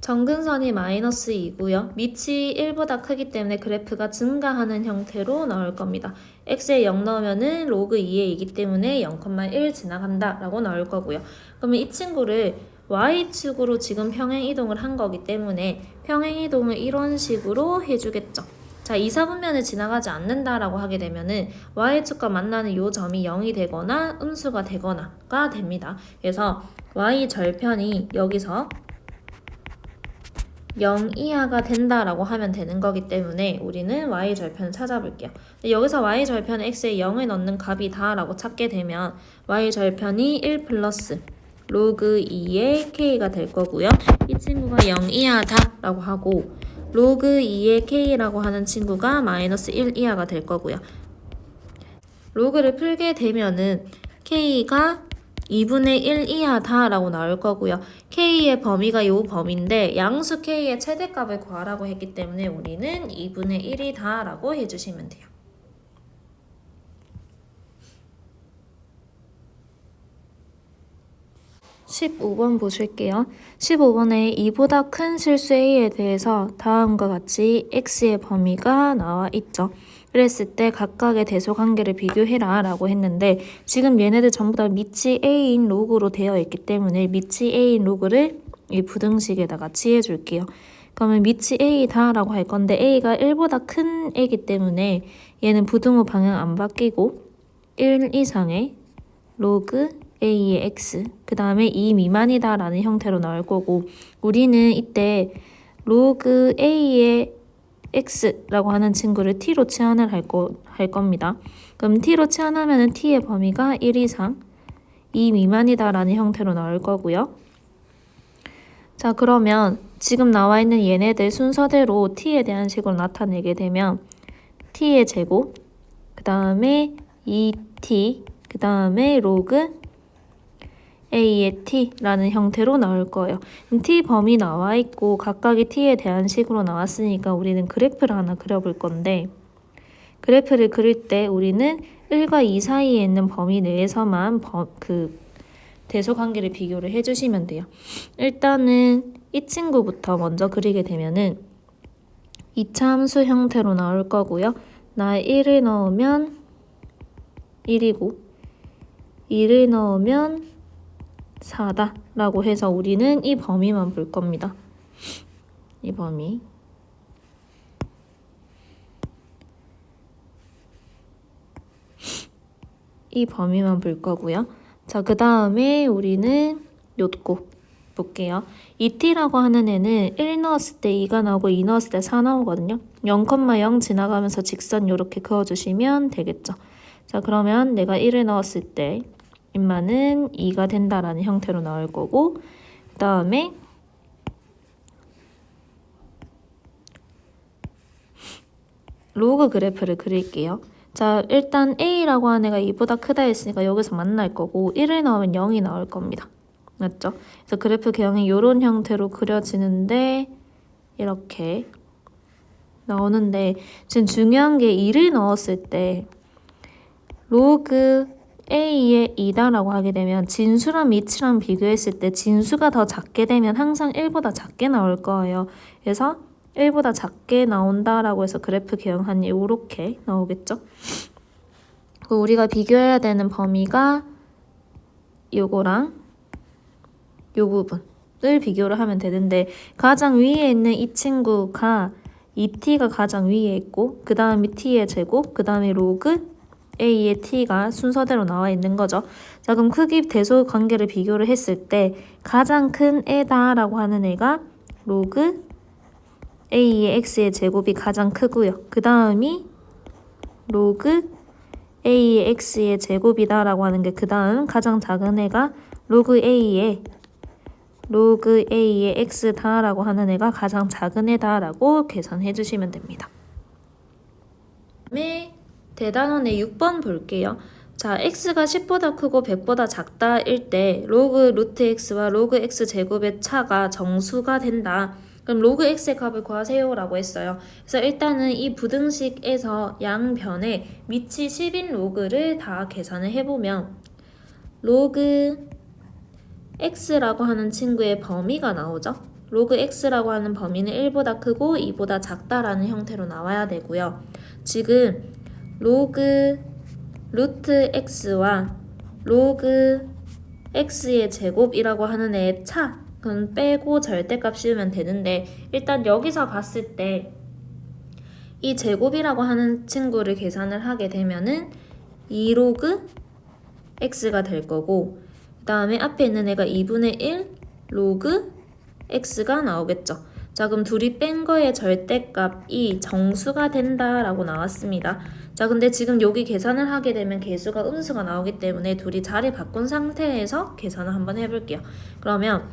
정근선이 마이너스 2고요. 밑이 1보다 크기 때문에 그래프가 증가하는 형태로 나올 겁니다. x에 0 넣으면은 로그 2에 2기 때문에 0,1 지나간다 라고 나올 거고요. 그러면 이 친구를 y축으로 지금 평행이동을 한 거기 때문에 평행이동을 이런 식으로 해주겠죠. 자, 2, 4분면을 지나가지 않는다라고 하게 되면은 y축과 만나는 요 점이 0이 되거나 음수가 되거나가 됩니다. 그래서 y 절편이 여기서 0 이하가 된다라고 하면 되는 거기 때문에 우리는 y 절편을 찾아볼게요. 여기서 y 절편에 x에 0을 넣는 값이다 라고 찾게 되면 y 절편이 1 플러스 로그 2의 k가 될 거고요. 이 친구가 0 이하다 라고 하고 로그 2의 k라고 하는 친구가 마이너스 1 이하가 될 거고요. 로그를 풀게 되면은 K가 2분의 1 이하다 라고 나올 거고요. K의 범위가 요 범위인데 양수 K의 최대값을 구하라고 했기 때문에 우리는 2분의 1이다 라고 해주시면 돼요. (15번) 보실게요. 15번에 2보다 큰 실수 A에 대해서 다음과 같이 X의 범위가 나와 있죠. 그랬을 때 각각의 대소관계를 비교해라 라고 했는데 지금 얘네들 전부 다 밑이 A인 로그로 되어 있기 때문에 밑이 A인 로그를 이 부등식에다가 취해 줄게요. 그러면 밑이 A다 라고 할 건데 A가 1보다 큰 애기 때문에 얘는 부등호 방향 안 바뀌고 1 이상의 로그 A의 X 그 다음에 2 미만이다 라는 형태로 나올 거고 우리는 이때 로그 A의 X라고 하는 친구를 T로 치환을 할 겁니다. 그럼 T로 치환하면 T의 범위가 1 이상 2 미만이다 라는 형태로 나올 거고요. 자 그러면 지금 나와 있는 얘네들 순서대로 T에 대한 식으로 나타내게 되면 T의 제곱 그 다음에 2T 그 다음에 로그 A의 T라는 형태로 나올 거예요. 그럼 T 범위 나와 있고 각각의 T에 대한 식으로 나왔으니까 우리는 그래프를 하나 그려볼 건데 그래프를 그릴 때 우리는 1과 2 사이에 있는 범위 내에서만 그 대소관계를 비교를 해주시면 돼요. 일단은 이 친구부터 먼저 그리게 되면은 이차함수 형태로 나올 거고요. 나 1을 넣으면 1이고 2를 넣으면 4다 라고 해서 우리는 이 범위만 볼 겁니다. 이 범위 이 범위만 볼 거고요. 자, 그 다음에 우리는 요거 볼게요. 2t라고 하는 애는 1 넣었을 때 2가 나오고 2 넣었을 때 4 나오거든요. 0,0 지나가면서 직선 이렇게 그어주시면 되겠죠. 자, 그러면 내가 1을 넣었을 때 인마는 2가 된다라는 형태로 나올 거고 그 다음에 로그 그래프를 그릴게요. 자 일단 A라고 하는 애가 2보다 크다 했으니까 여기서 만날 거고 1을 넣으면 0이 나올 겁니다. 맞죠? 그래서 그래프 개형이 이런 형태로 그려지는데 이렇게 나오는데 지금 중요한 게 2를 넣었을 때 로그 A의 2다라고 하게 되면 진수랑 밑이랑 비교했을 때 진수가 더 작게 되면 항상 1보다 작게 나올 거예요. 그래서 1보다 작게 나온다라고 해서 그래프 개형하니 이렇게 나오겠죠. 우리가 비교해야 되는 범위가 요거랑 요 부분을 비교를 하면 되는데 가장 위에 있는 이 친구가 2t가 가장 위에 있고 그 다음에 t의 제곱 그 다음에 로그 A의 T가 순서대로 나와 있는 거죠. 자 그럼 크기 대소 관계를 비교를 했을 때 가장 큰 애다 라고 하는 애가 로그 A의 X의 제곱이 가장 크고요. 그 다음이 로그 A의 X의 제곱이다 라고 하는 게 그 다음 가장 작은 애가 로그 A의 X다 라고 하는 애가 가장 작은 애다 라고 계산해 주시면 됩니다. 다음에 대단원의 6번 볼게요. 자, x가 10보다 크고 100보다 작다 일 때 로그 루트 x와 로그 x 제곱의 차가 정수가 된다. 그럼 로그 x의 값을 구하세요 라고 했어요. 그래서 일단은 이 부등식에서 양변에 밑이 10인 로그를 다 계산을 해보면 로그 x라고 하는 친구의 범위가 나오죠. 로그 x라고 하는 범위는 1보다 크고 2보다 작다라는 형태로 나와야 되고요. 지금 로그 루트 x와 로그 x의 제곱이라고 하는 애의 차 그건 빼고 절대값 씌우면 되는데 일단 여기서 봤을 때 이 제곱이라고 하는 친구를 계산을 하게 되면은 2로그 x가 될 거고 그 다음에 앞에 있는 애가 2분의 1 로그 x가 나오겠죠. 자 그럼 둘이 뺀 거의 절대값이 정수가 된다라고 나왔습니다. 자 근데 지금 여기 계산을 하게 되면 개수가 음수가 나오기 때문에 둘이 자리 바꾼 상태에서 계산을 한번 해볼게요. 그러면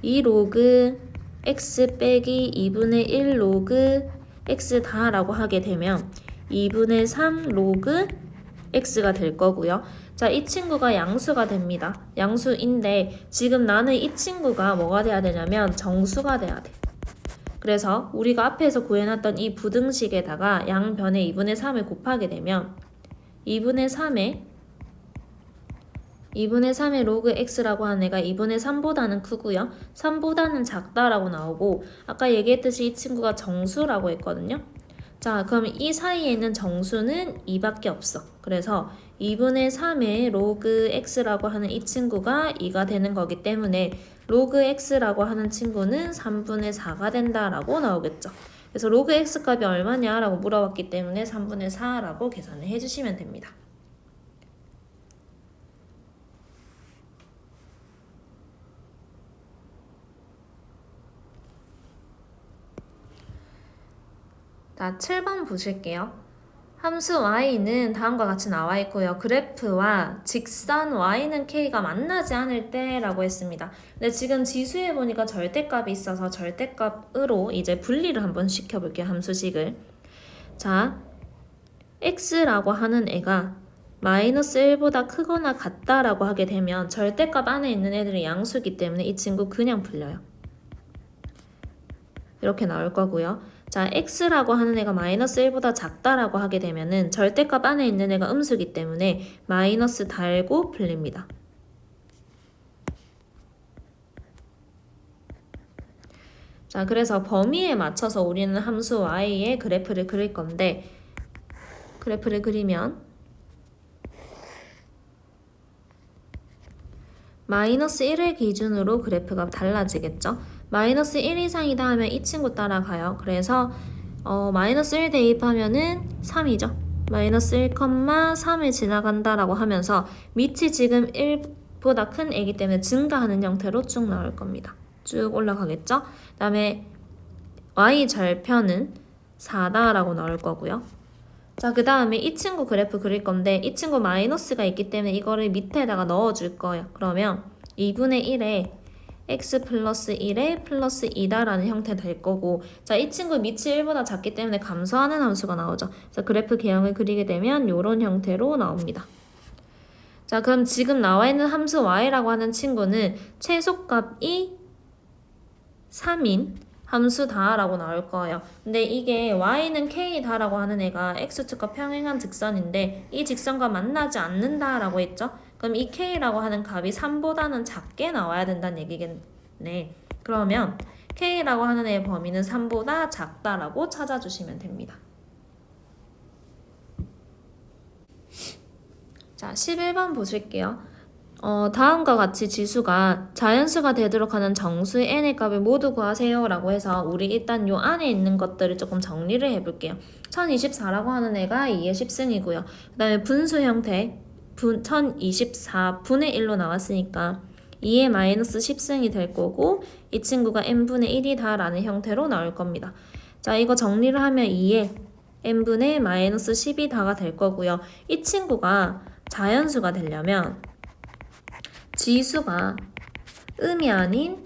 2 로그 x 빼기 2분의 1 로그 x다 라고 하게 되면 2분의 3 로그 x가 될 거고요. 자, 이 친구가 양수가 됩니다. 양수인데 지금 나는 이 친구가 뭐가 돼야 되냐면 정수가 돼야 돼. 그래서 우리가 앞에서 구해놨던 이 부등식에다가 양변에 2분의 3을 곱하게 되면 2분의 3의 로그 x라고 하는 애가 2분의 3보다는 크고요. 3보다는 작다라고 나오고 아까 얘기했듯이 이 친구가 정수라고 했거든요. 자, 그럼 이 사이에 있는 정수는 2밖에 없어. 그래서 2분의 3의 로그 x라고 하는 이 친구가 2가 되는 거기 때문에 로그 x라고 하는 친구는 3분의 4가 된다라고 나오겠죠. 그래서 로그 x 값이 얼마냐라고 물어봤기 때문에 3분의 4라고 계산을 해주시면 됩니다. 자, 7번 보실게요. 함수 y는 다음과 같이 나와 있고요. 그래프와 직선 y는 k가 만나지 않을 때라고 했습니다. 근데 지금 지수에 보니까 절대값이 있어서 절대값으로 이제 분리를 한번 시켜볼게요. 함수식을. 자, x라고 하는 애가 마이너스 1보다 크거나 같다라고 하게 되면 절대값 안에 있는 애들이 양수기 때문에 이 친구 그냥 풀려요. 이렇게 나올 거고요. 자, x라고 하는 애가 마이너스 1보다 작다라고 하게 되면은 절대값 안에 있는 애가 음수기 때문에 마이너스 달고 풀립니다. 자, 그래서 범위에 맞춰서 우리는 함수 y의 그래프를 그릴 건데 그래프를 그리면 마이너스 1을 기준으로 그래프가 달라지겠죠. 마이너스 1 이상이다 하면 이 친구 따라가요. 그래서 마이너스 1 대입하면은 3이죠. 마이너스 1,3을 지나간다라고 하면서 밑이 지금 1보다 큰 애기 때문에 증가하는 형태로 쭉 나올 겁니다. 쭉 올라가겠죠. 그 다음에 y 절편은 4다라고 나올 거고요. 자, 그 다음에 이 친구 그래프 그릴 건데 이 친구 마이너스가 있기 때문에 이거를 밑에다가 넣어줄 거예요. 그러면 2분의 1에 x 플러스 1에 플러스 2다라는 형태 될 거고 자, 이 친구 밑이 1보다 작기 때문에 감소하는 함수가 나오죠. 그래서 그래프 개형을 그리게 되면 이런 형태로 나옵니다. 자, 그럼 지금 나와 있는 함수 y라고 하는 친구는 최소값이 3인 함수다라고 나올 거예요. 근데 이게 y는 k다라고 하는 애가 x축과 평행한 직선인데 이 직선과 만나지 않는다라고 했죠. 그럼 이 k라고 하는 값이 3보다는 작게 나와야 된다는 얘기겠네. 그러면 k라고 하는 애의 범위는 3보다 작다라고 찾아주시면 됩니다. 자, 11번 보실게요. 다음과 같이 지수가 자연수가 되도록 하는 정수의 n의 값을 모두 구하세요 라고 해서 우리 일단 요 안에 있는 것들을 조금 정리를 해볼게요. 1024라고 하는 애가 2의 10승이고요. 그 다음에 분수 형태 1024분의 1로 나왔으니까 2의 마이너스 10승이 될 거고 이 친구가 n분의 1이다 라는 형태로 나올 겁니다. 자, 이거 정리를 하면 2의 n분의 마이너스 10이다가 될 거고요. 이 친구가 자연수가 되려면 지수가 음이 아닌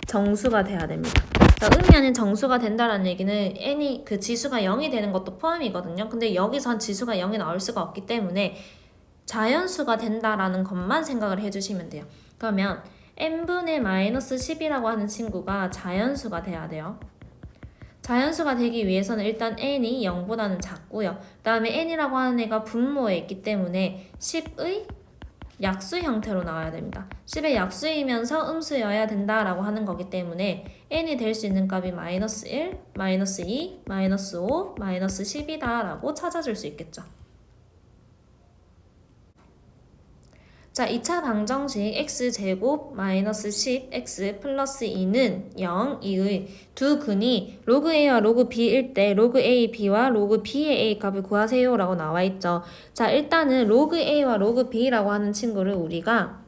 정수가 돼야 됩니다. 자, 음이 아닌 정수가 된다는 얘기는 n이 그 지수가 0이 되는 것도 포함이거든요. 근데 여기선 지수가 0이 나올 수가 없기 때문에 자연수가 된다라는 것만 생각을 해주시면 돼요. 그러면 n분의 마이너스 10이라고 하는 친구가 자연수가 돼야 돼요. 자연수가 되기 위해서는 일단 n이 0보다는 작고요. 그 다음에 n이라고 하는 애가 분모에 있기 때문에 10의 약수 형태로 나와야 됩니다. 10의 약수이면서 음수여야 된다라고 하는 거기 때문에 n이 될 수 있는 값이 마이너스 1, 마이너스 2, 마이너스 5, 마이너스 10이다 라고 찾아줄 수 있겠죠. 자, 2차 방정식 x제곱 마이너스 10x 플러스 2는 0, 2의 두 근이 로그 a와 로그 b일 때 로그 a, b와 로그 b의 a 값을 구하세요 라고 나와 있죠. 자, 일단은 로그 a와 로그 b라고 하는 친구를 우리가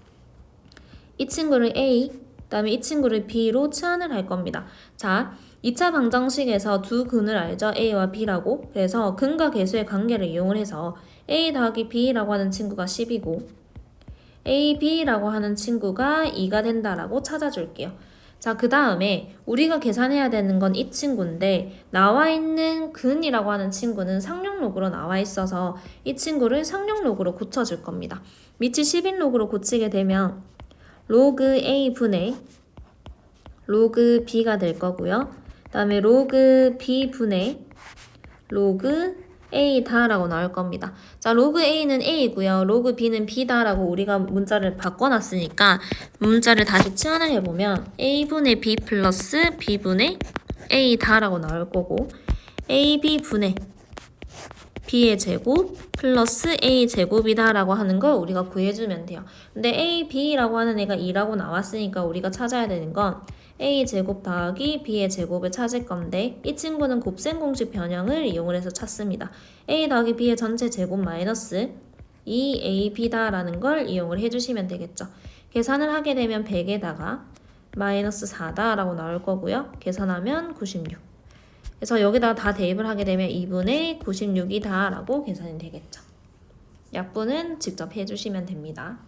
이 친구를 a, 그 다음에 이 친구를 b로 치환을 할 겁니다. 자, 2차 방정식에서 두 근을 알죠? a와 b라고. 그래서 근과 계수의 관계를 이용을 해서 a 더하기 b라고 하는 친구가 10이고 a, b라고 하는 친구가 2가 된다라고 찾아줄게요. 자, 그 다음에 우리가 계산해야 되는 건 이 친구인데 나와 있는 근이라고 하는 친구는 상용록으로 나와 있어서 이 친구를 상용록으로 고쳐줄 겁니다. 밑이 10인록으로 고치게 되면 로그 A 분의 로그 B가 될 거고요. 그 다음에 로그 B 분의 로그 A다 라고 나올 겁니다. 자, 로그 A는 A고요. 로그 B는 B다 라고 우리가 문자를 바꿔놨으니까 문자를 다시 치환을 해보면 A분의 B 플러스 B분의 A다 라고 나올 거고 AB분의 B의 제곱 플러스 A 제곱이다 라고 하는 걸 우리가 구해주면 돼요. 근데 A, B라고 하는 애가 2라고 나왔으니까 우리가 찾아야 되는 건 A 제곱 더하기 B의 제곱을 찾을 건데 이 친구는 곱셈 공식 변형을 이용을 해서 찾습니다. A 더하기 B의 전체 제곱 마이너스 2AB다 라는 걸 이용을 해주시면 되겠죠. 계산을 하게 되면 100에다가 마이너스 4다 라고 나올 거고요. 계산하면 96. 그래서 여기다 다 대입을 하게 되면 2분의 96이다 라고 계산이 되겠죠. 약분은 직접 해주시면 됩니다.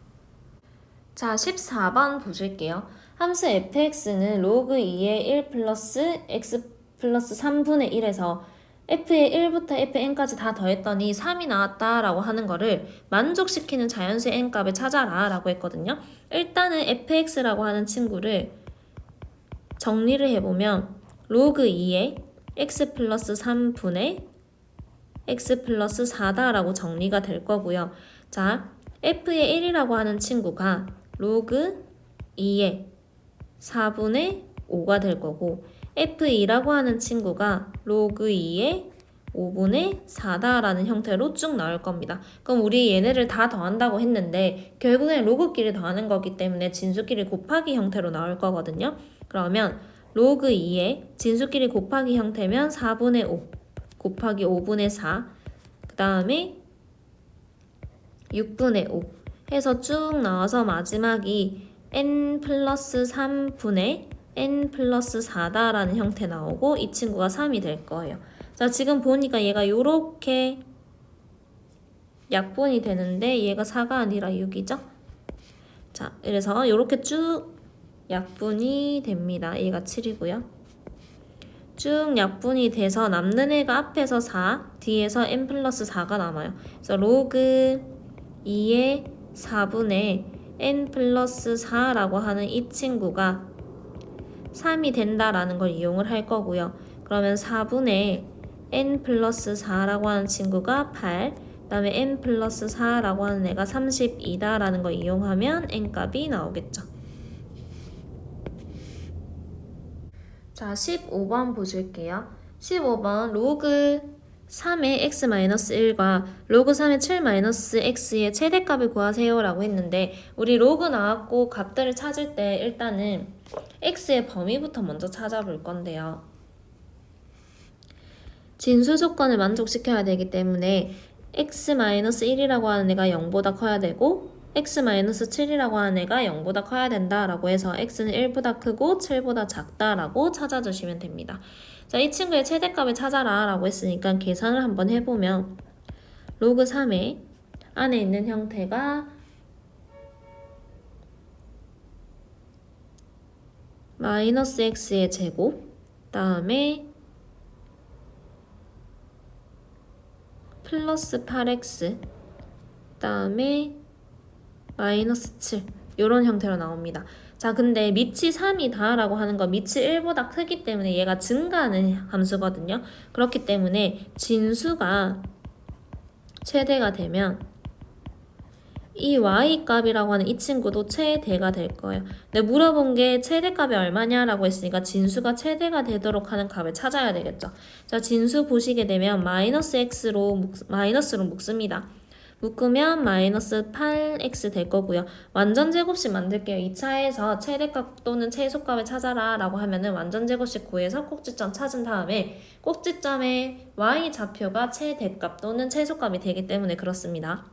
자, 14번 보실게요. 함수 fx는 로그 2의 1 플러스 x 플러스 3분의 1에서 f의 1부터 fn까지 다 더했더니 3이 나왔다 라고 하는 거를 만족시키는 자연수의 n값을 찾아라 라고 했거든요. 일단은 fx라고 하는 친구를 정리를 해보면 로그 2의 x 플러스 3분의 x 플러스 4다 라고 정리가 될 거고요. 자, f의 1이라고 하는 친구가 로그 2의 4분의 5가 될 거고 f2라고 하는 친구가 로그 2의 5분의 4다 라는 형태로 쭉 나올 겁니다. 그럼 우리 얘네를 다 더한다고 했는데 결국엔 로그끼리 더하는 거기 때문에 진수끼리 곱하기 형태로 나올 거거든요. 그러면 로그 2의 진수끼리 곱하기 형태면 4분의 5 곱하기 5분의 4 그 다음에 6분의 5 해서 쭉 나와서 마지막이 n 플러스 3분의 n 플러스 4다 라는 형태 나오고 이 친구가 3이 될 거예요. 자, 지금 보니까 얘가 요렇게 약분이 되는데 얘가 4가 아니라 6이죠? 자, 그래서 요렇게 쭉 약분이 됩니다. 얘가 7이고요. 쭉 약분이 돼서 남는 애가 앞에서 4, 뒤에서 n 플러스 4가 남아요. 그래서 로그 2의 4분의 n 플러스 4라고 하는 이 친구가 3이 된다라는 걸 이용을 할 거고요. 그러면 4분의 n 플러스 4라고 하는 친구가 8, 그 다음에 n 플러스 4라고 하는 애가 32다라는 걸 이용하면 n 값이 나오겠죠. 자, 15번 보실게요. 15번 로그 3의 x-1과 로그 3의 7-x의 최대값을 구하세요 라고 했는데 우리 로그 나왔고 값들을 찾을 때 일단은 x의 범위부터 먼저 찾아볼 건데요. 진수 조건을 만족시켜야 되기 때문에 x-1이라고 하는 애가 0보다 커야 되고 x-7이라고 하는 애가 0보다 커야 된다라고 해서 x는 1보다 크고 7보다 작다라고 찾아주시면 됩니다. 자, 이 친구의 최대값을 찾아라 라고 했으니까 계산을 한번 해보면 로그 3의 안에 있는 형태가 마이너스 x의 제곱 다음에 플러스 8x 다음에 마이너스 7 이런 형태로 나옵니다. 자, 근데 밑이 3이다 라고 하는 건 밑이 1보다 크기 때문에 얘가 증가하는 함수거든요. 그렇기 때문에 진수가 최대가 되면 이 y값이라고 하는 이 친구도 최대가 될 거예요. 근데 물어본 게 최대값이 얼마냐라고 했으니까 진수가 최대가 되도록 하는 값을 찾아야 되겠죠. 자, 진수 보시게 되면 마이너스로 묶습니다. 묶으면 마이너스 8x 될 거고요. 완전 제곱식 만들게요. 2차에서 최대값 또는 최소값을 찾아라 라고 하면은 완전 제곱식 구해서 꼭지점 찾은 다음에 꼭지점의 y좌표가 최대값 또는 최소값이 되기 때문에 그렇습니다.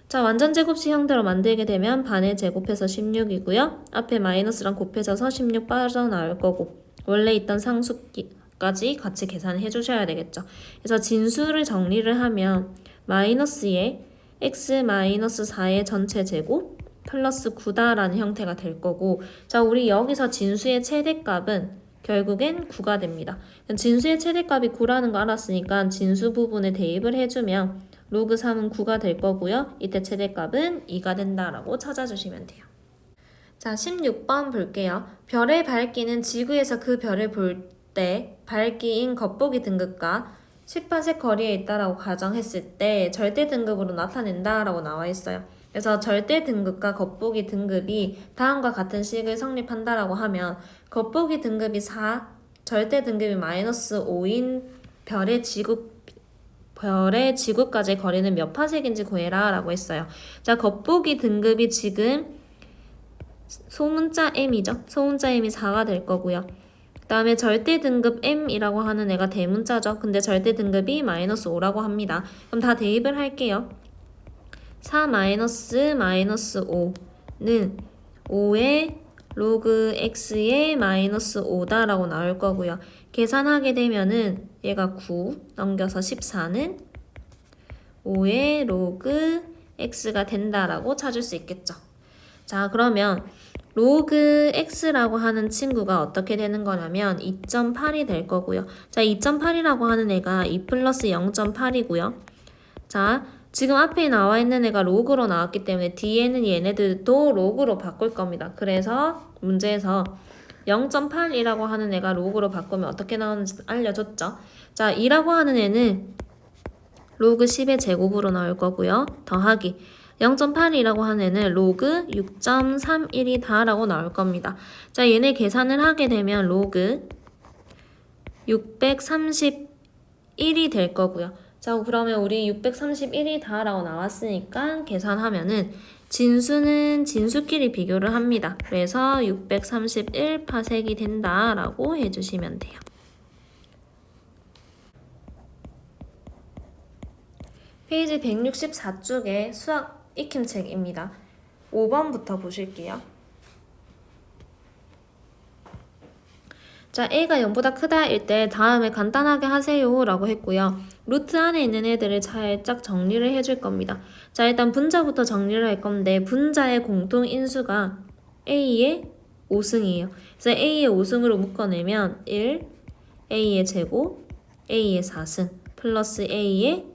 자, 완전 제곱식 형태로 만들게 되면 반을 제곱해서 16이고요. 앞에 마이너스랑 곱해져서 16 빠져나올 거고 원래 있던 상수까지 같이 계산해 주셔야 되겠죠. 그래서 진수를 정리를 하면 마이너스의 x-4의 전체 제곱 플러스 9다라는 형태가 될 거고, 자, 우리 여기서 진수의 최대값은 결국엔 9가 됩니다. 진수의 최대값이 9라는 거 알았으니까 진수 부분에 대입을 해주면 로그 3은 9가 될 거고요. 이때 최대값은 2가 된다라고 찾아주시면 돼요. 자, 16번 볼게요. 별의 밝기는 지구에서 그 별을 볼 때 밝기인 겉보기 등급과 10파섹 거리에 있다라고 가정했을 때 절대 등급으로 나타낸다라고 나와 있어요. 그래서 절대 등급과 겉보기 등급이 다음과 같은 식을 성립한다라고 하면 겉보기 등급이 4, 절대 등급이 마이너스 5인 별의 지구까지의 거리는 몇 파섹인지 구해라 라고 했어요. 자, 겉보기 등급이 지금 소문자 m이죠. 소문자 m이 4가 될 거고요. 그 다음에 절대 등급 m이라고 하는 애가 대문자죠. 근데 절대 등급이 마이너스 5라고 합니다. 그럼 다 대입을 할게요. 4 마이너스 5는 5의 로그 x의 마이너스 5다라고 나올 거고요. 계산하게 되면은 얘가 9 넘겨서 14는 5의 로그 x가 된다라고 찾을 수 있겠죠. 자, 그러면 로그 x라고 하는 친구가 어떻게 되는 거냐면 2.8이 될 거고요. 자, 2.8이라고 하는 애가 2 플러스 0.8이고요. 자, 지금 앞에 나와 있는 애가 로그로 나왔기 때문에 뒤에는 얘네들도 로그로 바꿀 겁니다. 그래서 문제에서 0.8이라고 하는 애가 로그로 바꾸면 어떻게 나오는지 알려줬죠. 자, 2라고 하는 애는 로그 10의 제곱으로 나올 거고요. 더하기 0.8이라고 하는 애는 로그 6.31이다 라고 나올 겁니다. 자, 얘네 계산을 하게 되면 로그 631이 될 거고요. 자, 그러면 우리 631이다 라고 나왔으니까 계산하면은 진수는 진수끼리 비교를 합니다. 그래서 631파섹이 된다 라고 해주시면 돼요. 페이지 164쪽의 수학 익힘책입니다. 5번부터 보실게요. 자, a가 0보다 크다 일 때 다음에 간단하게 하세요 라고 했고요. 루트 안에 있는 애들을 살짝 정리를 해줄 겁니다. 자, 일단 분자부터 정리를 할 건데 분자의 공통인수가 a의 5승이에요. 그래서 a의 5승으로 묶어내면 1, a의 제곱, a의 4승, 플러스 a의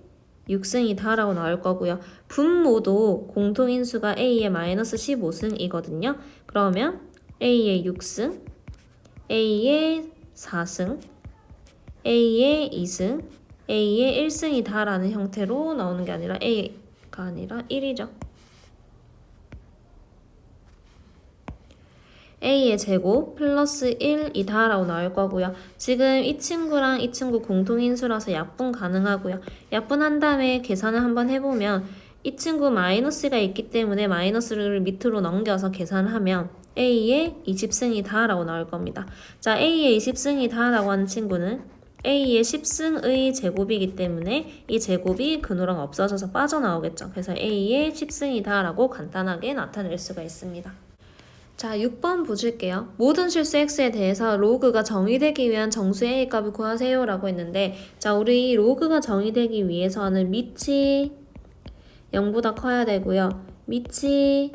6승이다 라고 나올 거고요. 분모도 공통인수가 a의 마이너스 15승이거든요. 그러면 a의 6승, a의 4승, a의 2승, a의 1승이다 라는 형태로 나오는 게 아니라 a가 아니라 1이죠. a의 제곱 플러스 1이다 라고 나올 거고요. 지금 이 친구랑 이 친구 공통인수라서 약분 가능하고요. 약분한 다음에 계산을 한번 해보면 이 친구 마이너스가 있기 때문에 마이너스를 밑으로 넘겨서 계산을 하면 a의 20승이다 라고 나올 겁니다. 자, a의 20승이다 라고 하는 친구는 a의 10승의 제곱이기 때문에 이 제곱이 근호랑 없어져서 빠져나오겠죠. 그래서 a의 10승이다 라고 간단하게 나타낼 수가 있습니다. 자, 6번 보실게요. 모든 실수 x에 대해서 로그가 정의되기 위한 정수 a 값을 구하세요 라고 했는데, 자, 우리 로그가 정의되기 위해서는 밑이 0보다 커야 되고요. 밑이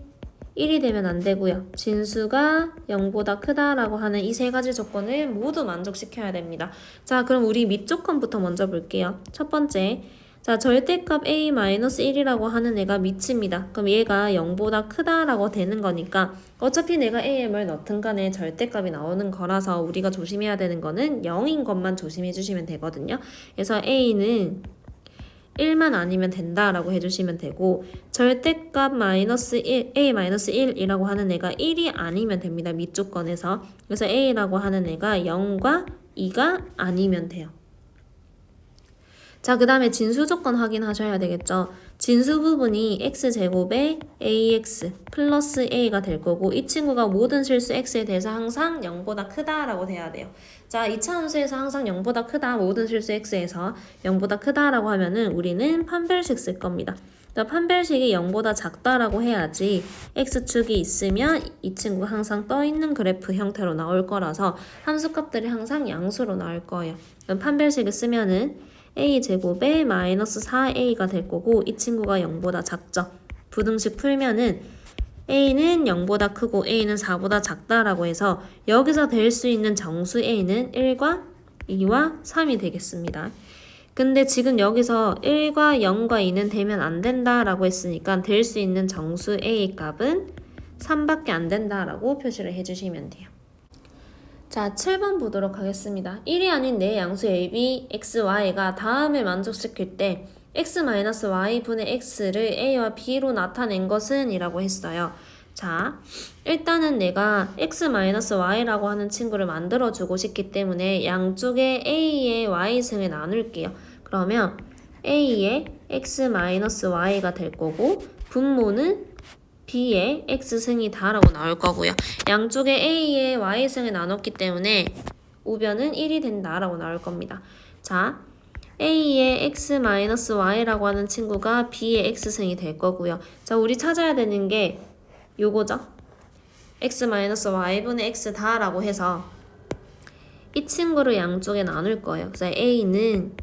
1이 되면 안 되고요. 진수가 0보다 크다라고 하는 이 세 가지 조건을 모두 만족시켜야 됩니다. 자, 그럼 우리 밑 조건부터 먼저 볼게요. 첫 번째, 자, 절대값 a-1이라고 하는 애가 밑입니다. 그럼 얘가 0보다 크다라고 되는 거니까 어차피 내가 am을 넣든 간에 절대값이 나오는 거라서 우리가 조심해야 되는 거는 0인 것만 조심해 주시면 되거든요. 그래서 a는 1만 아니면 된다라고 해주시면 되고, 절대값 a-1이라고 하는 애가 1이 아니면 됩니다. 밑 조건에서. 그래서 a라고 하는 애가 0과 2가 아니면 돼요. 자, 그 다음에 진수 조건 확인하셔야 되겠죠. 진수 부분이 x제곱에 ax 플러스 a가 될 거고, 이 친구가 모든 실수 x에 대해서 항상 0보다 크다라고 돼야 돼요. 자, 2차 함수에서 항상 0보다 크다, 모든 실수 x에서 0보다 크다라고 하면은 우리는 판별식 쓸 겁니다. 자, 판별식이 0보다 작다라고 해야지 x축이 있으면 이 친구가 항상 떠있는 그래프 형태로 나올 거라서 함수값들이 항상 양수로 나올 거예요. 그럼 판별식을 쓰면은 a제곱에 마이너스 4a가 될 거고, 이 친구가 0보다 작죠. 부등식 풀면은 A는 0보다 크고 A는 4보다 작다라고 해서 여기서 될 수 있는 정수 A는 1과 2와 3이 되겠습니다. 근데 지금 여기서 1과 0과 2는 되면 안 된다라고 했으니까 될 수 있는 정수 A 값은 3밖에 안 된다라고 표시를 해주시면 돼요. 자, 7번 보도록 하겠습니다. 1이 아닌 내 양수 AB, X, Y가 다음을 만족시킬 때 X-Y분의 X를 A와 B로 나타낸 것은 이라고 했어요. 자, 일단은 내가 X-Y라고 하는 친구를 만들어주고 싶기 때문에 양쪽에 A의 Y승을 나눌게요. 그러면 A의 X-Y가 될 거고 분모는 B의 X승이다 라고 나올 거고요. 양쪽에 A의 Y승을 나눴기 때문에 우변은 1이 된다 라고 나올 겁니다. 자, A의 X-Y라고 하는 친구가 B의 X승이 될 거고요. 자, 우리 찾아야 되는 게 요거죠. X-Y분의 X다 라고 해서 이 친구를 양쪽에 나눌 거예요. 그래서 A는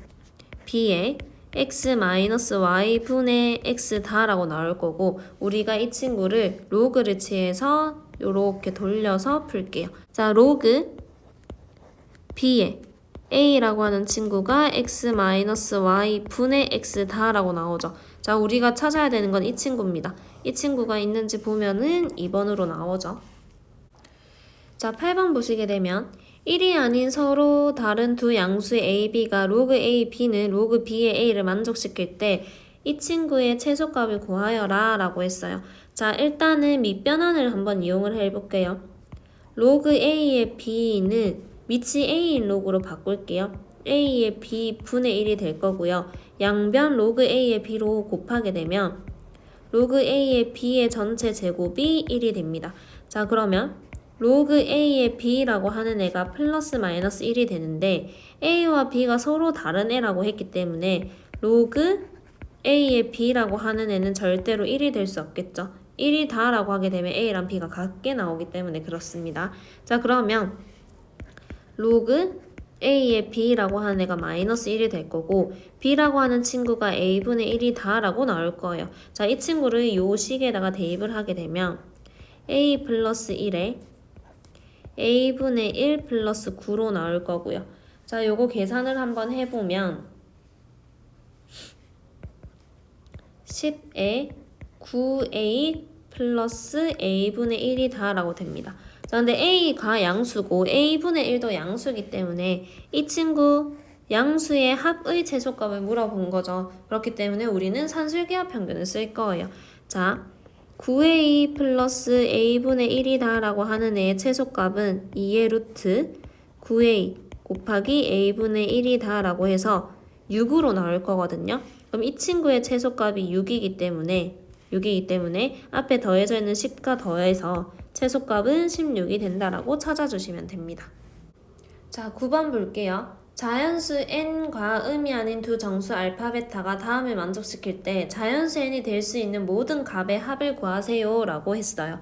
B의 X-Y분의 X다 라고 나올 거고 우리가 이 친구를 로그를 취해서 요렇게 돌려서 풀게요. 자, 로그 B의 A라고 하는 친구가 X-Y분의 X다 라고 나오죠. 자, 우리가 찾아야 되는 건 이 친구입니다. 이 친구가 있는지 보면은 2번으로 나오죠. 자, 8번 보시게 되면 1이 아닌 서로 다른 두 양수의 A, B가 로그 A, B는 로그 B의 A를 만족시킬 때 이 친구의 최소값을 구하여라 라고 했어요. 자, 일단은 밑변환을 한번 이용을 해볼게요. 로그 A의 B는 위치 A인 로그로 바꿀게요. A의 B 분의 1이 될 거고요. 양변 로그 A의 B로 곱하게 되면 로그 A의 B의 전체 제곱이 1이 됩니다. 자, 그러면 로그 A의 B라고 하는 애가 플러스 마이너스 1이 되는데 A와 B가 서로 다른 애라고 했기 때문에 로그 A의 B라고 하는 애는 절대로 1이 될 수 없겠죠. 1이다 라고 하게 되면 A랑 B가 같게 나오기 때문에 그렇습니다. 자, 그러면 로그 A의 B라고 하는 애가 마이너스 1이 될 거고 B라고 하는 친구가 A분의 1이다 라고 나올 거예요. 자, 이 친구를 요 식에다가 대입을 하게 되면 A 플러스 1에 A분의 1 플러스 9로 나올 거고요. 자, 요거 계산을 한번 해보면 10에 9A 플러스 A분의 1이다 라고 됩니다. 자, 근데 A가 양수고 A분의 1도 양수이기 때문에 이 친구 양수의 합의 최소값을 물어본 거죠. 그렇기 때문에 우리는 산술기하 평균을 쓸 거예요. 자, 9A 플러스 A분의 1이다 라고 하는 애의 최소값은 2의 루트 9A 곱하기 A분의 1이다 라고 해서 6으로 나올 거거든요. 그럼 이 친구의 최소값이 6이기 때문에 앞에 더해져 있는 10과 더해서 최소값은 16이 된다라고 찾아주시면 됩니다. 자, 9번 볼게요. 자연수 n과 음이 아닌 두 정수 알파, 베타가 다음을 만족시킬 때 자연수 n이 될 수 있는 모든 값의 합을 구하세요 라고 했어요.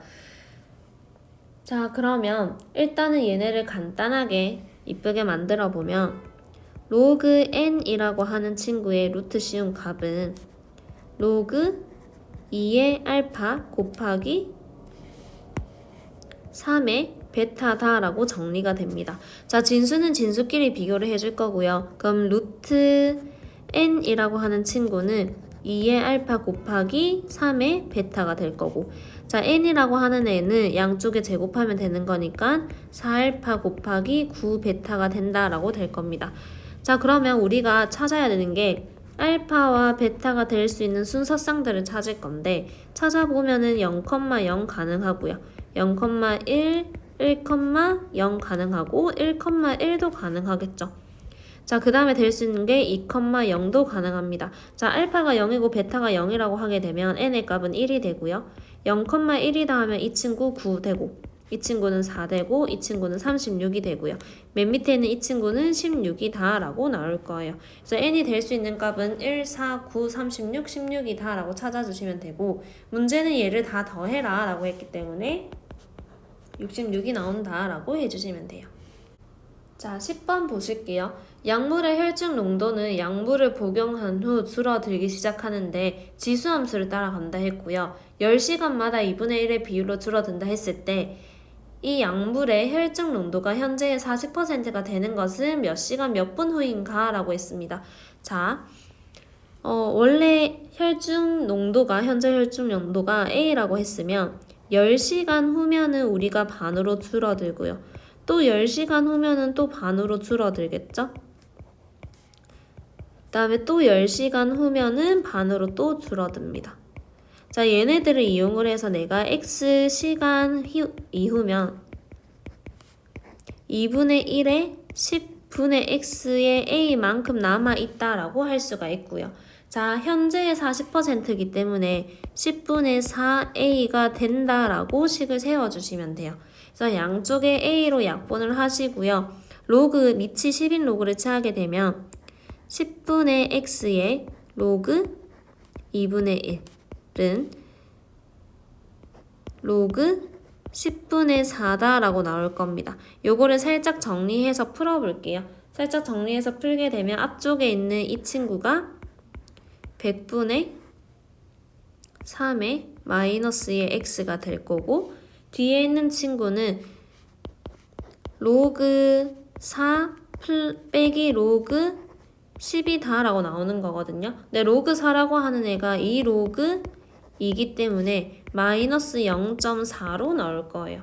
자, 그러면 일단은 얘네를 간단하게 이쁘게 만들어 보면 로그 n이라고 하는 친구의 루트 씌운 값은 로그 2의 알파 곱하기 3의 베타다 라고 정리가 됩니다. 자, 진수는 진수끼리 비교를 해줄 거고요. 그럼 루트 n이라고 하는 친구는 2의 알파 곱하기 3의 베타가 될 거고, 자, n이라고 하는 애는 양쪽에 제곱하면 되는 거니까 4알파 곱하기 9베타가 된다라고 될 겁니다. 자, 그러면 우리가 찾아야 되는 게 알파와 베타가 될 수 있는 순서쌍들을 찾을 건데 찾아보면은 0,0 가능하고요. 0,1, 1,0 가능하고 1,1도 가능하겠죠. 자, 그 다음에 될 수 있는 게 2,0도 가능합니다. 자, 알파가 0이고 베타가 0이라고 하게 되면 n의 값은 1이 되고요. 0,1이다 하면 이 친구 9 되고 이 친구는 4 되고 이 친구는 36이 되고요. 맨 밑에 있는 이 친구는 16이다 라고 나올 거예요. 그래서 n이 될 수 있는 값은 1, 4, 9, 36, 16이다 라고 찾아주시면 되고 문제는 얘를 다 더해라 라고 했기 때문에 66이 나온다 라고 해주시면 돼요. 자, 10번 보실게요. 약물의 혈중 농도는 약물을 복용한 후 줄어들기 시작하는데 지수함수를 따라간다 했고요. 10시간마다 2분의 1의 비율로 줄어든다 했을 때 이 약물의 혈중 농도가 현재의 40%가 되는 것은 몇 시간 몇 분 후인가? 라고 했습니다. 자, 원래 현재 혈중 농도가 A라고 했으면 10시간 후면은 우리가 반으로 줄어들고요. 또 10시간 후면은 또 반으로 줄어들겠죠? 그 다음에 또 10시간 후면은 반으로 또 줄어듭니다. 자, 얘네들을 이용을 해서 내가 X시간 이후면 2분의 1에 10분의 X의 A만큼 남아있다라고 할 수가 있고요. 자, 현재의 40%이기 때문에 10분의 4A가 된다라고 식을 세워주시면 돼요. 그래서 양쪽에 A로 약분을 하시고요. 로그, 밑이 10인 로그를 취하게 되면 10분의 X의 로그 2분의 1은 로그 10분의 4다라고 나올 겁니다. 요거를 살짝 정리해서 풀어볼게요. 살짝 정리해서 풀게 되면 앞쪽에 있는 이 친구가 100분의 3의 마이너스의 x가 될 거고 뒤에 있는 친구는 로그 4 빼기 로그 10이다 라고 나오는 거거든요. 근데 로그 4라고 하는 애가 이 로그 2이기 때문에 마이너스 0.4로 나올 거예요.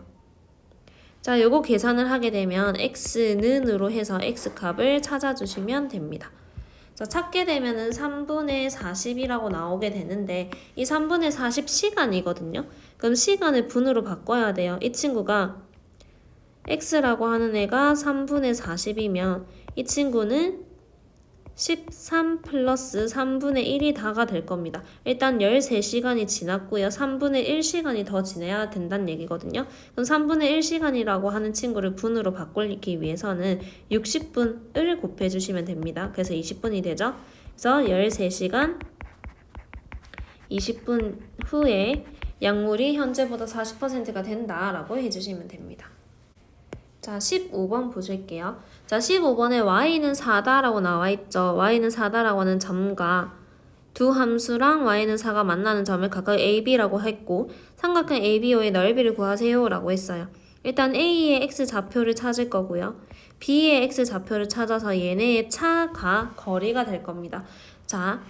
자, 요거 계산을 하게 되면 x는으로 해서 x값을 찾아주시면 됩니다. 자, 찾게 되면은 3분의 40이라고 나오게 되는데 이 3분의 40 시간이거든요. 그럼 시간을 분으로 바꿔야 돼요. 이 친구가 x라고 하는 애가 3분의 40이면 이 친구는 13 플러스 3분의 1이 다가 될 겁니다. 일단 13시간이 지났고요. 3분의 1시간이 더 지나야 된다는 얘기거든요. 그럼 3분의 1시간이라고 하는 친구를 분으로 바꾸기 위해서는 60분을 곱해주시면 됩니다. 그래서 20분이 되죠. 그래서 13시간 20분 후에 약물이 현재보다 40%가 된다라고 해주시면 됩니다. 자, 15번 보실게요. 자, 15번에 y는 4다라고 나와있죠. y는 4다라고 하는 점과 두 함수랑 y는 4가 만나는 점을 각각 ab라고 했고 삼각형 ABO의 넓이를 구하세요 라고 했어요. 일단 A의 x좌표를 찾을 거고요. B의 x좌표를 찾아서 얘네의 차가 거리가 될 겁니다. 자,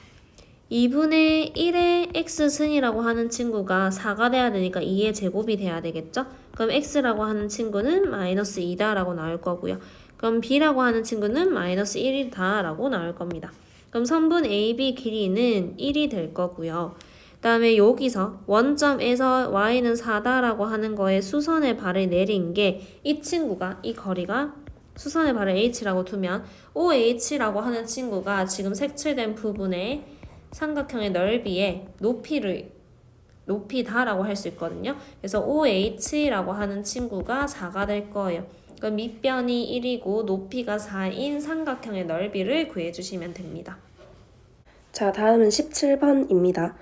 2분의 1의 x승이라고 하는 친구가 4가 돼야 되니까 2의 제곱이 돼야 되겠죠? 그럼 x라고 하는 친구는 마이너스 2다 라고 나올 거고요. 그럼 b라고 하는 친구는 마이너스 1이다 라고 나올 겁니다. 그럼 선분 AB 길이는 1이 될 거고요. 그 다음에 여기서 원점에서 y는 4다 라고 하는 거에 수선의 발을 내린 게 이 친구가, 이 거리가 수선의 발을 h라고 두면 OH라고 하는 친구가 지금 색칠된 부분에 삼각형의 넓이의 높이다라고 할 수 있거든요. 그래서 OH라고 하는 친구가 4가 될 거예요. 그럼 밑변이 1이고 높이가 4인 삼각형의 넓이를 구해주시면 됩니다. 자, 다음은 17번입니다.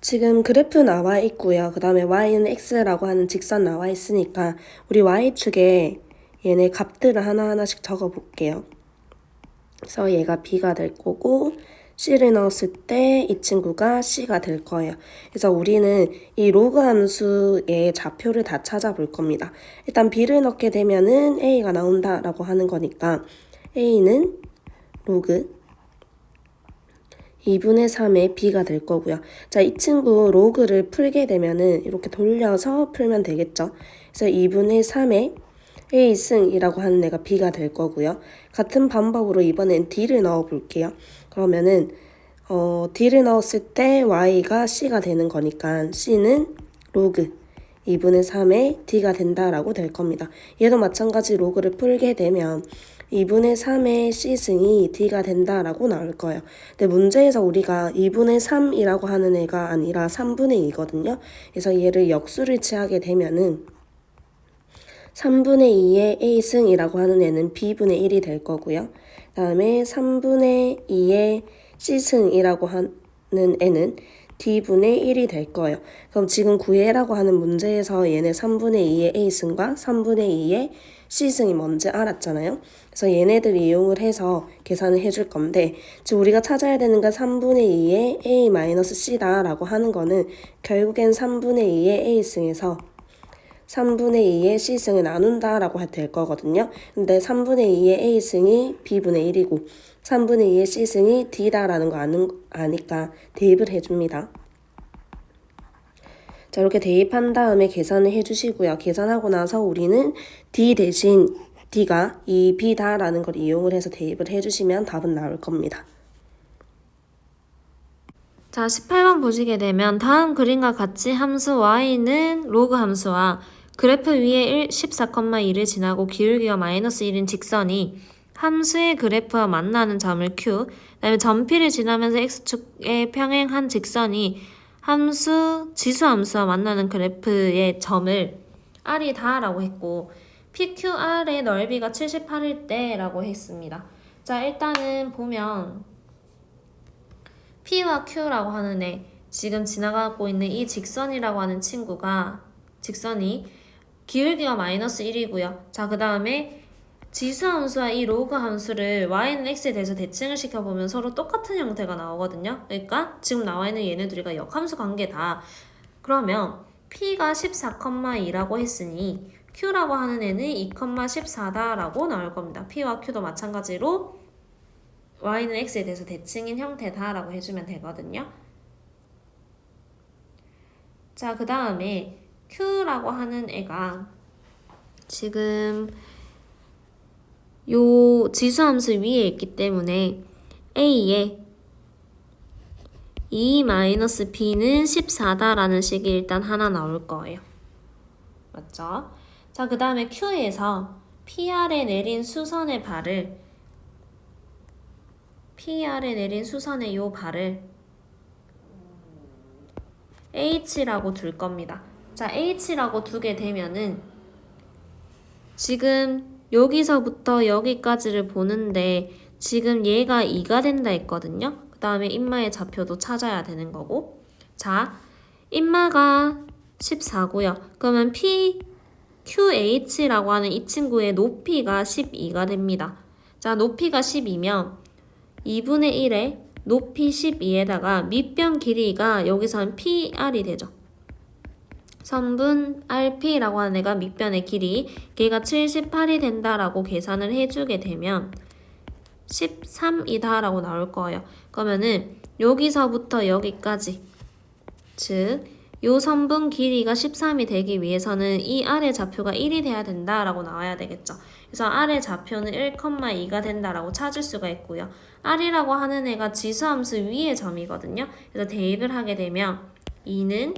지금 그래프 나와 있고요. 그 다음에 y는 x라고 하는 직선 나와 있으니까 우리 y축에 얘네 값들을 하나하나씩 적어 볼게요. 그래서 얘가 b가 될 거고 c를 넣었을 때 이 친구가 c가 될 거예요. 그래서 우리는 이 로그 함수의 좌표를 다 찾아볼 겁니다. 일단 b를 넣게 되면은 a가 나온다라고 하는 거니까 a는 로그 2분의 3의 b가 될 거고요. 자, 이 친구 로그를 풀게 되면은 이렇게 돌려서 풀면 되겠죠. 그래서 2분의 3의 a승이라고 하는 애가 b가 될 거고요. 같은 방법으로 이번엔 d를 넣어 볼게요. 그러면은 d를 넣었을 때 y가 c가 되는 거니까 c는 로그 2분의 3의 d가 된다라고 될 겁니다. 얘도 마찬가지 로그를 풀게 되면 2분의 3의 c승이 d가 된다라고 나올 거예요. 근데 문제에서 우리가 2분의 3이라고 하는 애가 아니라 3분의 2거든요. 그래서 얘를 역수를 취하게 되면은 3분의 2의 a승이라고 하는 애는 b분의 1이 될 거고요. 그 다음에 3분의 2의 c승이라고 하는 애는 d분의 1이 될 거예요. 그럼 지금 구해라고 하는 문제에서 얘네 3분의 2의 a승과 3분의 2의 C승이 뭔지 알았잖아요. 그래서 얘네들 이용을 해서 계산을 해줄 건데 지금 우리가 찾아야 되는 건 3분의 2의 A-C다라고 하는 거는 결국엔 3분의 2의 A승에서 3분의 2의 C승을 나눈다라고 될 거거든요. 근데 3분의 2의 A승이 B분의 1이고 3분의 2의 C승이 D다라는 거 아니까 대입을 해줍니다. 자, 이렇게 대입한 다음에 계산을 해주시고요. 계산하고 나서 우리는 D 대신 D가 2B다라는 걸 이용을 해서 대입을 해주시면 답은 나올 겁니다. 자, 18번 보시게 되면 다음 그림과 같이 함수 y는 로그 함수와 그래프 위에 14,2를 지나고 기울기가 마이너스 1인 직선이 함수의 그래프와 만나는 점을 Q, 그다음에 점 P를 지나면서 x축에 평행한 직선이 지수 함수와 만나는 그래프의 점을 R이다 라고 했고 PQR의 넓이가 78일 때 라고 했습니다. 자, 일단은 보면 P와 Q라고 하는 애, 지금 지나가고 있는 이 직선이라고 하는 직선이 기울기가 마이너스 1이고요. 자, 그 다음에 지수 함수와 이 로그 함수를 y는 x에 대해서 대칭을 시켜보면 서로 똑같은 형태가 나오거든요. 그러니까 지금 나와 있는 얘네들이가 역함수 관계다. 그러면 P가 14,2라고 했으니 Q라고 하는 애는 2,14다라고 나올 겁니다. P와 Q도 마찬가지로 y는 x에 대해서 대칭인 형태다라고 해주면 되거든요. 자, 그 다음에 Q라고 하는 애가 지금 요 지수함수 위에 있기 때문에 A에 2-B는 14다라는 식이 일단 하나 나올 거예요. 맞죠? 자, 그 다음에 Q에서 PR에 내린 수선의 요 발을 H라고 둘 겁니다. 자, H라고 두게 되면은 지금 여기서부터 여기까지를 보는데 지금 얘가 2가 된다 했거든요. 그 다음에 인마의 좌표도 찾아야 되는 거고. 자, 인마가 14고요. 그러면 QH라고 하는 이 친구의 높이가 12가 됩니다. 자, 높이가 12면 2분의 1에 높이 12에다가 밑변 길이가 여기서는 PR이 되죠. 선분 RP라고 하는 애가 밑변의 길이, 걔가 78이 된다라고 계산을 해주게 되면 13이다 라고 나올 거예요. 그러면은 여기서부터 여기까지, 즉 요 선분 길이가 13이 되기 위해서는 이 아래 좌표가 1이 돼야 된다라고 나와야 되겠죠. 그래서 아래 좌표는 1,2가 된다라고 찾을 수가 있고요. R이라고 하는 애가 지수함수 위의 점이거든요. 그래서 대입을 하게 되면 2는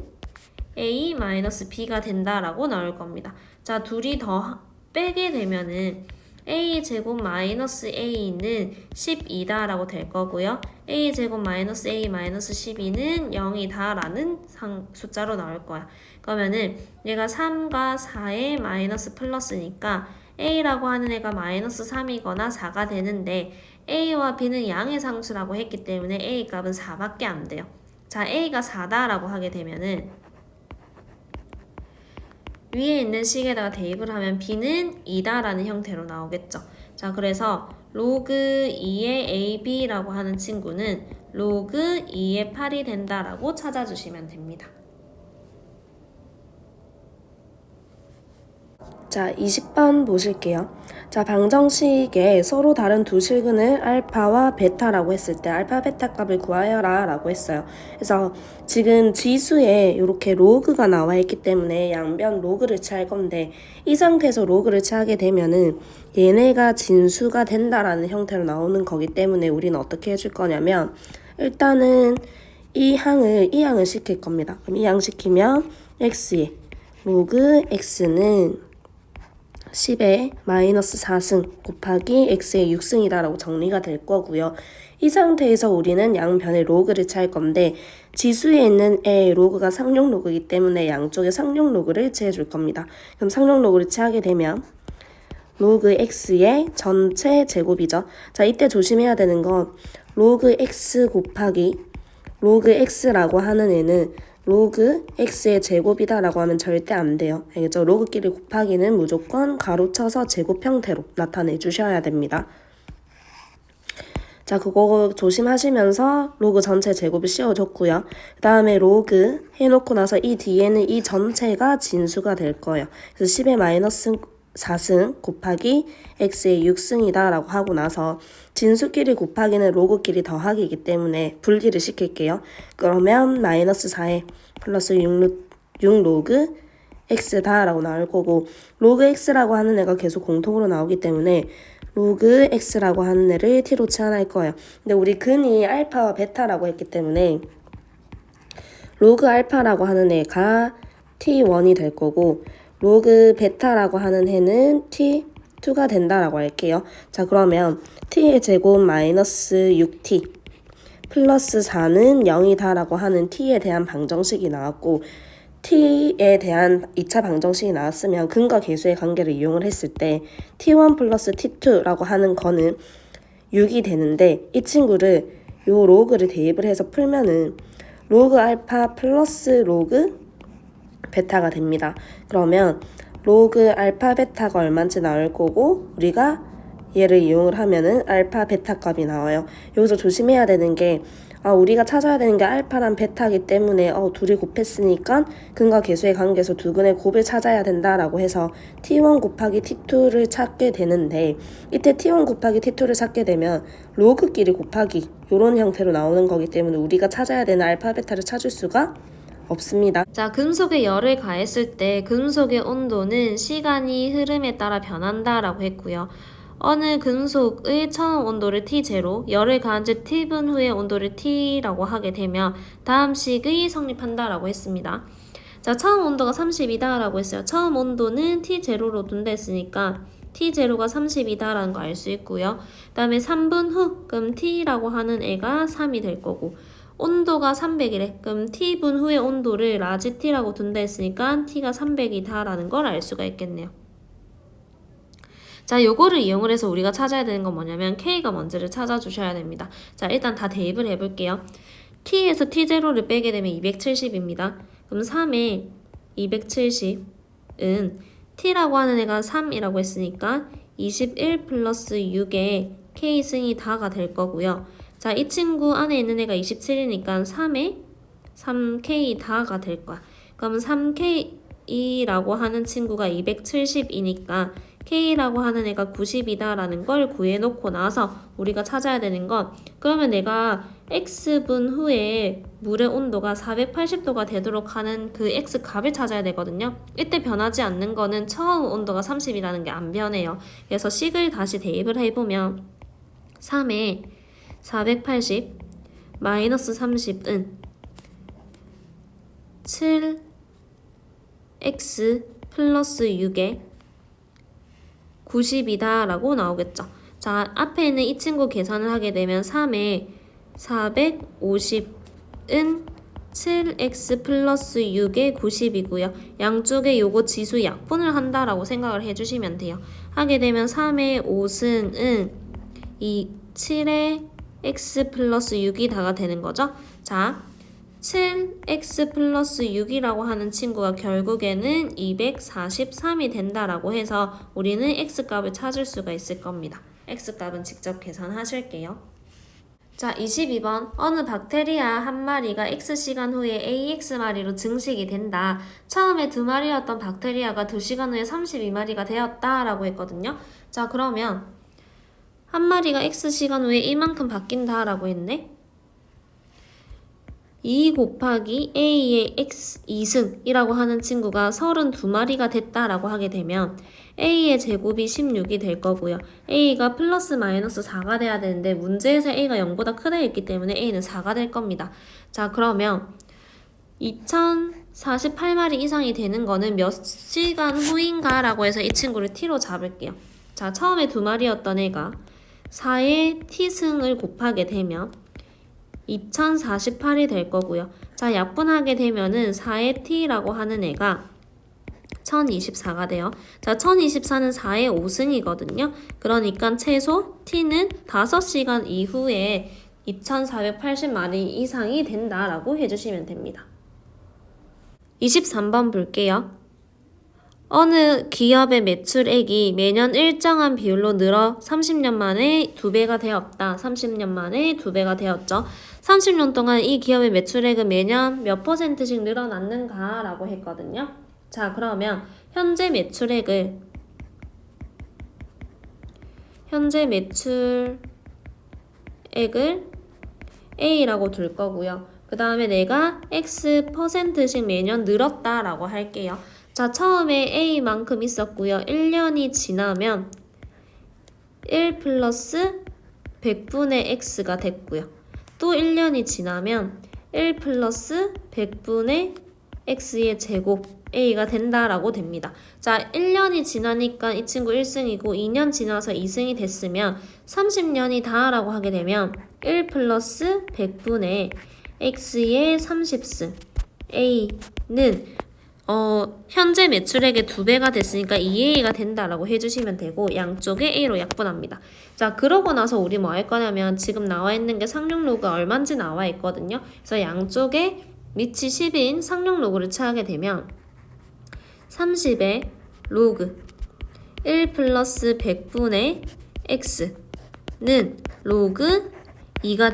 A-B가 된다라고 나올 겁니다. 자, 둘이 더 빼게 되면은 A제곱 마이너스 A는 12다라고 될 거고요. A제곱 마이너스 A 마이너스 12는 0이다 라는 숫자로 나올 거야. 그러면은 얘가 3과 4의 마이너스 플러스니까 A라고 하는 애가 마이너스 3이거나 4가 되는데 A와 B는 양의 상수라고 했기 때문에 A 값은 4밖에 안 돼요. 자, A가 4다라고 하게 되면은 위에 있는 식에다가 대입을 하면 B는 2다라는 형태로 나오겠죠. 자, 그래서 로그 2의 AB라고 하는 친구는 로그 2의 8이 된다라고 찾아주시면 됩니다. 자, 20번 보실게요. 자, 방정식에 서로 다른 두 실근을 알파와 베타라고 했을 때 알파, 베타 값을 구하여라 라고 했어요. 그래서 지금 지수에 이렇게 로그가 나와 있기 때문에 양변 로그를 취할 건데 이 상태에서 로그를 취하게 되면은 얘네가 진수가 된다라는 형태로 나오는 거기 때문에 우리는 어떻게 해줄 거냐면 일단은 이 항을 시킬 겁니다. 그럼 이 항 시키면 x에 로그 x는 10의 마이너스 4승 곱하기 x의 6승이다 라고 정리가 될 거고요. 이 상태에서 우리는 양변의 로그를 취할 건데 지수에 있는 의 로그가 상용 로그이기 때문에 양쪽에 상용 로그를 취해줄 겁니다. 그럼 상용 로그를 취하게 되면 로그 x의 전체 제곱이죠. 자, 이때 조심해야 되는 건 로그 x 곱하기 로그 x라고 하는 애는 로그 x의 제곱이다 라고 하면 절대 안 돼요. 알겠죠? 로그끼리 곱하기는 무조건 가로 쳐서 제곱 형태로 나타내 주셔야 됩니다. 자, 그거 조심하시면서 로그 전체 제곱을 씌워줬고요. 그 다음에 로그 해놓고 나서 이 뒤에는 이 전체가 진수가 될 거예요. 그래서 10의 마이너스 4승 곱하기 x의 6승이다 라고 하고 나서 진수끼리 곱하기는 로그끼리 더하기이기 때문에 분리를 시킬게요. 그러면 마이너스 4에 플러스 6 로그 x다 라고 나올 거고, 로그 x라고 하는 애가 계속 공통으로 나오기 때문에 로그 x라고 하는 애를 t로 치환할 거예요. 근데 우리 근이 알파와 베타라고 했기 때문에 로그 알파라고 하는 애가 t1이 될 거고, 로그 베타라고 하는 애는 t2가 된다라고 할게요. 자, 그러면 t의 제곱 마이너스 6t 플러스 4는 0이다 라고 하는 t에 대한 방정식이 나왔고, t에 대한 2차 방정식이 나왔으면 근과 계수의 관계를 이용을 했을 때 t1 플러스 t2라고 하는 거는 6이 되는데, 이 친구를 요 로그를 대입을 해서 풀면은 로그 알파 플러스 로그 베타가 됩니다. 그러면 로그 알파 베타가 얼마인지 나올 거고, 우리가 얘를 이용을 하면은 알파 베타 값이 나와요. 여기서 조심해야 되는 게 우리가 찾아야 되는 게 알파랑 베타이기 때문에 둘이 곱했으니까 근과 계수의 관계에서 두 근의 곱을 찾아야 된다라고 해서 t1 곱하기 t2를 찾게 되는데, 이때 t1 곱하기 t2를 찾게 되면 로그끼리 곱하기 이런 형태로 나오는 거기 때문에 우리가 찾아야 되는 알파 베타를 찾을 수가 없습니다. 자, 금속에 열을 가했을 때 금속의 온도는 시간이 흐름에 따라 변한다라고 했고요. 어느 금속의 처음 온도를 T0, 열을 가한 지 T분 후의 온도를 T라고 하게 되면 다음 식이 성립한다라고 했습니다. 자, 처음 온도가 30이다 라고 했어요. 처음 온도는 T0로 둔댔으니까 T0가 30이다 라는 거 알 수 있고요. 그 다음에 3분 후, 그럼 T라고 하는 애가 3이 될 거고, 온도가 300이래. 그럼 T분 후의 온도를 라지 T라고 둔다 했으니까 T가 300이다 라는 걸 알 수가 있겠네요. 자, 요거를 이용을 해서 우리가 찾아야 되는 건 뭐냐면 K가 뭔지를 찾아주셔야 됩니다. 자, 일단 다 대입을 해볼게요. T에서 T0를 빼게 되면 270입니다. 그럼 3에 270은 T라고 하는 애가 3이라고 했으니까 21 플러스 6에 K승이 다가 될 거고요. 자, 이 친구 안에 있는 애가 27이니까 3에 3K 다가 될 거야. 그럼 3K라고 하는 친구가 270이니까 K라고 하는 애가 90이다 라는 걸 구해놓고 나서 우리가 찾아야 되는 건, 그러면 내가 X분 후에 물의 온도가 480도가 되도록 하는 그 X 값을 찾아야 되거든요. 이때 변하지 않는 거는 처음 온도가 30이라는 게 안 변해요. 그래서 식을 다시 대입을 해보면 3에 480 마이너스 30은 7X 플러스 6에 90이다 라고 나오겠죠. 자, 앞에 있는 이 친구 계산을 하게 되면 3에 450은 7x 플러스 6에 90이고요. 양쪽에 요거 지수 약분을 한다라고 생각을 해주시면 돼요. 하게 되면 3의 5승은 이 7에 x 플러스 6이 다가 되는 거죠. 자, 7x 플러스 6이라고 하는 친구가 결국에는 243이 된다라고 해서 우리는 x값을 찾을 수가 있을 겁니다. x값은 직접 계산하실게요. 자, 22번. 어느 박테리아 한 마리가 x시간 후에 AX마리로 증식이 된다. 처음에 2마리였던 박테리아가 2시간 후에 32마리가 되었다 라고 했거든요. 자, 그러면 한 마리가 x시간 후에 이만큼 바뀐다 라고 했네. 2 곱하기 A의 X 2승이라고 하는 친구가 32마리가 됐다라고 하게 되면 A의 제곱이 16이 될 거고요. A가 플러스 마이너스 4가 돼야 되는데 문제에서 A가 0보다 크다 했기 때문에 A는 4가 될 겁니다. 자, 그러면 2048마리 이상이 되는 거는 몇 시간 후인가 라고 해서 이 친구를 T로 잡을게요. 자, 처음에 2마리였던 애가 4의 T승을 곱하게 되면 2048이 될 거고요. 자, 약분하게 되면은 4의 t라고 하는 애가 1024가 돼요. 자, 1024는 4의 5승이거든요. 그러니까 최소 t는 5시간 이후에 2480마리 이상이 된다라고 해주시면 됩니다. 23번 볼게요. 어느 기업의 매출액이 매년 일정한 비율로 늘어 30년 만에 2배가 되었다. 30년 만에 2배가 되었죠. 30년 동안 이 기업의 매출액은 매년 몇 %씩 늘어났는가 라고 했거든요. 자, 그러면 현재 매출액을 A라고 둘 거고요. 그 다음에 내가 X%씩 매년 늘었다라고 할게요. 자, 처음에 A만큼 있었고요. 1년이 지나면 1 플러스 100분의 X가 됐고요. 또 1년이 지나면 1 플러스 100분의 X의 제곱 A가 된다라고 됩니다. 자, 1년이 지나니까 이 친구 1승이고 2년 지나서 2승이 됐으면 30년이다 라고 하게 되면 1 플러스 100분의 X의 30승 A는 현재 매출액의 2배가 됐으니까 2A가 된다라고 해주시면 되고 양쪽에 A로 약분합니다. 자, 그러고 나서 우리 뭐 할 거냐면 지금 나와 있는 게 상륙로그가 얼마인지 나와 있거든요. 그래서 양쪽에 밑이 10인 상륙로그를 취하게 되면 30의 로그 1 플러스 100분의 X는 로그 2가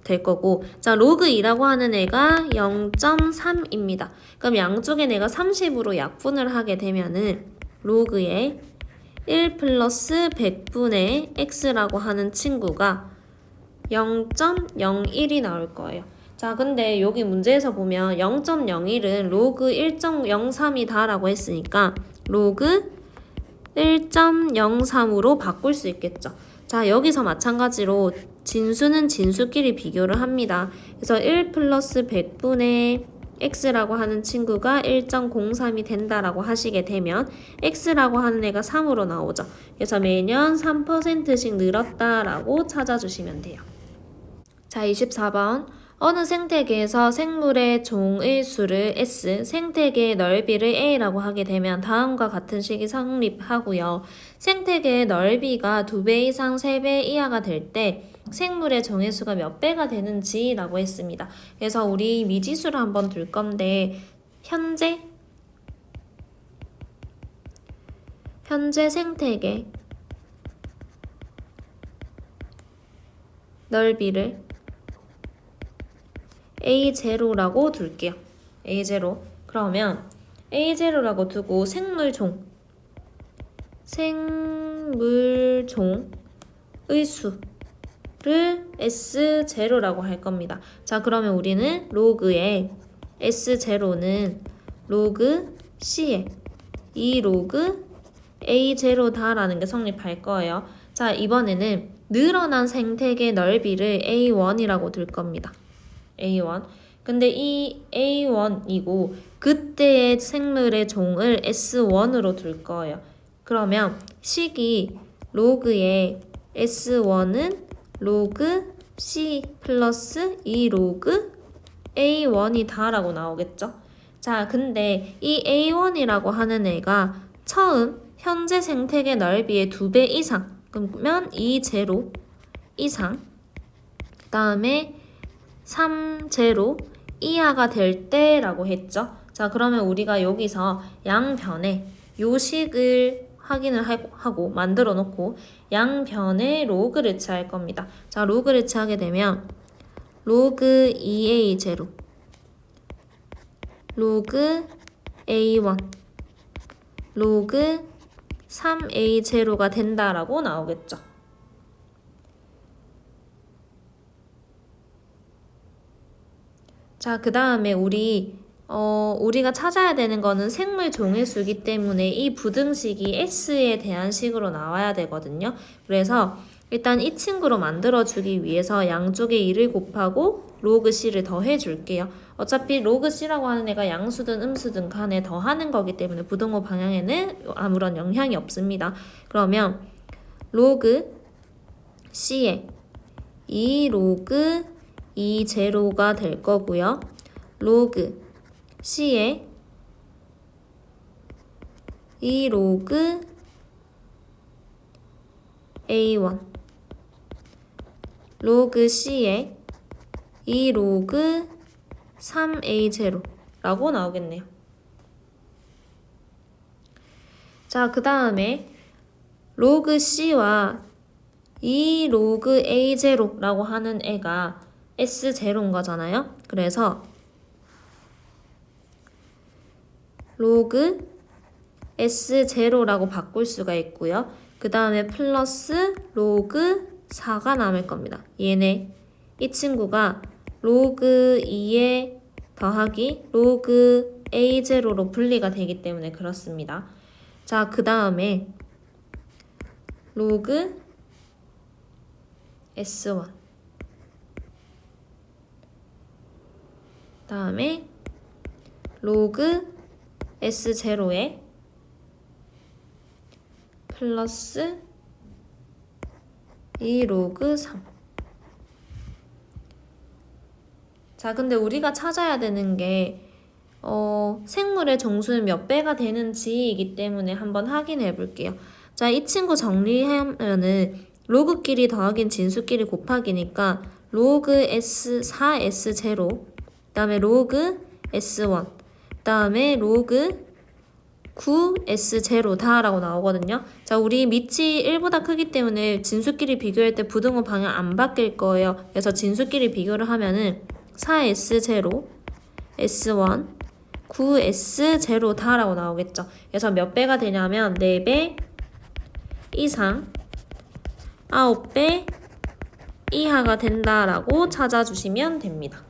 될 거고, 자, 로그 2라고 하는 애가 0.3입니다. 그럼 양쪽에 내가 30으로 약분을 하게 되면은 로그에 1 플러스 100분의 x라고 하는 친구가 0.01이 나올 거예요. 자, 근데 여기 문제에서 보면 0.01은 로그 1.03이다 라고 했으니까 로그 1.03으로 바꿀 수 있겠죠. 자, 여기서 마찬가지로 진수는 진수끼리 비교를 합니다. 그래서 1 플러스 100분의 x라고 하는 친구가 1.03이 된다라고 하시게 되면 x라고 하는 애가 3으로 나오죠. 그래서 매년 3%씩 늘었다라고 찾아주시면 돼요. 자, 24번. 어느 생태계에서 생물의 종의 수를 S, 생태계의 넓이를 A라고 하게 되면 다음과 같은 식이 성립하고요. 생태계의 넓이가 2배 이상 3배 이하가 될 때 생물의 종의 수가 몇 배가 되는지 라고 했습니다. 그래서 우리 미지수를 한번 둘 건데 현재 생태계 넓이를 A0라고 둘게요. A0. 그러면 A0라고 두고 생물종의 수를 S0라고 할 겁니다. 자, 그러면 우리는 로그의 S0는 로그 C에 2로그 A0다 라는 게 성립할 거예요. 자, 이번에는 늘어난 생태계 넓이를 A1이라고 둘 겁니다. A1. 근데 이 A1이고 그때의 생물의 종을 S1으로 둘 거예요. 그러면 식이 로그의 S1은 로그 C 플러스 2로그 A1이다 라고 나오겠죠. 자, 근데 이 A1이라고 하는 애가 처음 현재 생태계 넓이의 2배 이상, 그러면 2제로 이상, 그 다음에 3제로 이하가 될 때라고 했죠. 자, 그러면 우리가 여기서 양변에 요식을 확인을 하고 만들어 놓고 양변에 로그를 취할 겁니다. 자, 로그를 취하게 되면 로그 2A0 로그 A1 로그 3A0가 된다라고 나오겠죠. 자, 그 다음에 우리가 찾아야 되는 거는 생물 종의 수이기 때문에 이 부등식이 S에 대한 식으로 나와야 되거든요. 그래서 일단 이 친구로 만들어주기 위해서 양쪽에 2를 곱하고 로그 C를 더해 줄게요. 어차피 로그 C라고 하는 애가 양수든 음수든 간에 더하는 거기 때문에 부등호 방향에는 아무런 영향이 없습니다. 그러면 로그 C에 2로그 2제로가 될 거고요. 로그 C에 2로그 A1 로그 C에 2로그 3A0라고 나오겠네요. 자, 그 다음에 로그 C와 이 로그 A0라고 하는 애가 S0인 거잖아요. 그래서 로그 S0라고 바꿀 수가 있고요. 그 다음에 플러스 로그 4가 남을 겁니다. 얘네 이 친구가 로그 2에 더하기 로그 A0로 분리가 되기 때문에 그렇습니다. 자, 그 다음에 로그 S1 다음에 로그 S0에 플러스 이 로그 3. 자, 근데 우리가 찾아야 되는 게 생물의 정수는 몇 배가 되는지이기 때문에 한번 확인해 볼게요. 자, 이 친구 정리하면은 로그끼리 더하긴 진수끼리 곱하기니까 로그 S4 S0 그 다음에 로그 S1 그 다음에 로그 9 S0 다라고 나오거든요. 자, 우리 밑이 1보다 크기 때문에 진수끼리 비교할 때 부등호 방향 안 바뀔 거예요. 그래서 진수끼리 비교를 하면은 4S0 S1 9S0 다라고 나오겠죠. 그래서 몇 배가 되냐면 4배 이상 9배 이하가 된다라고 찾아주시면 됩니다.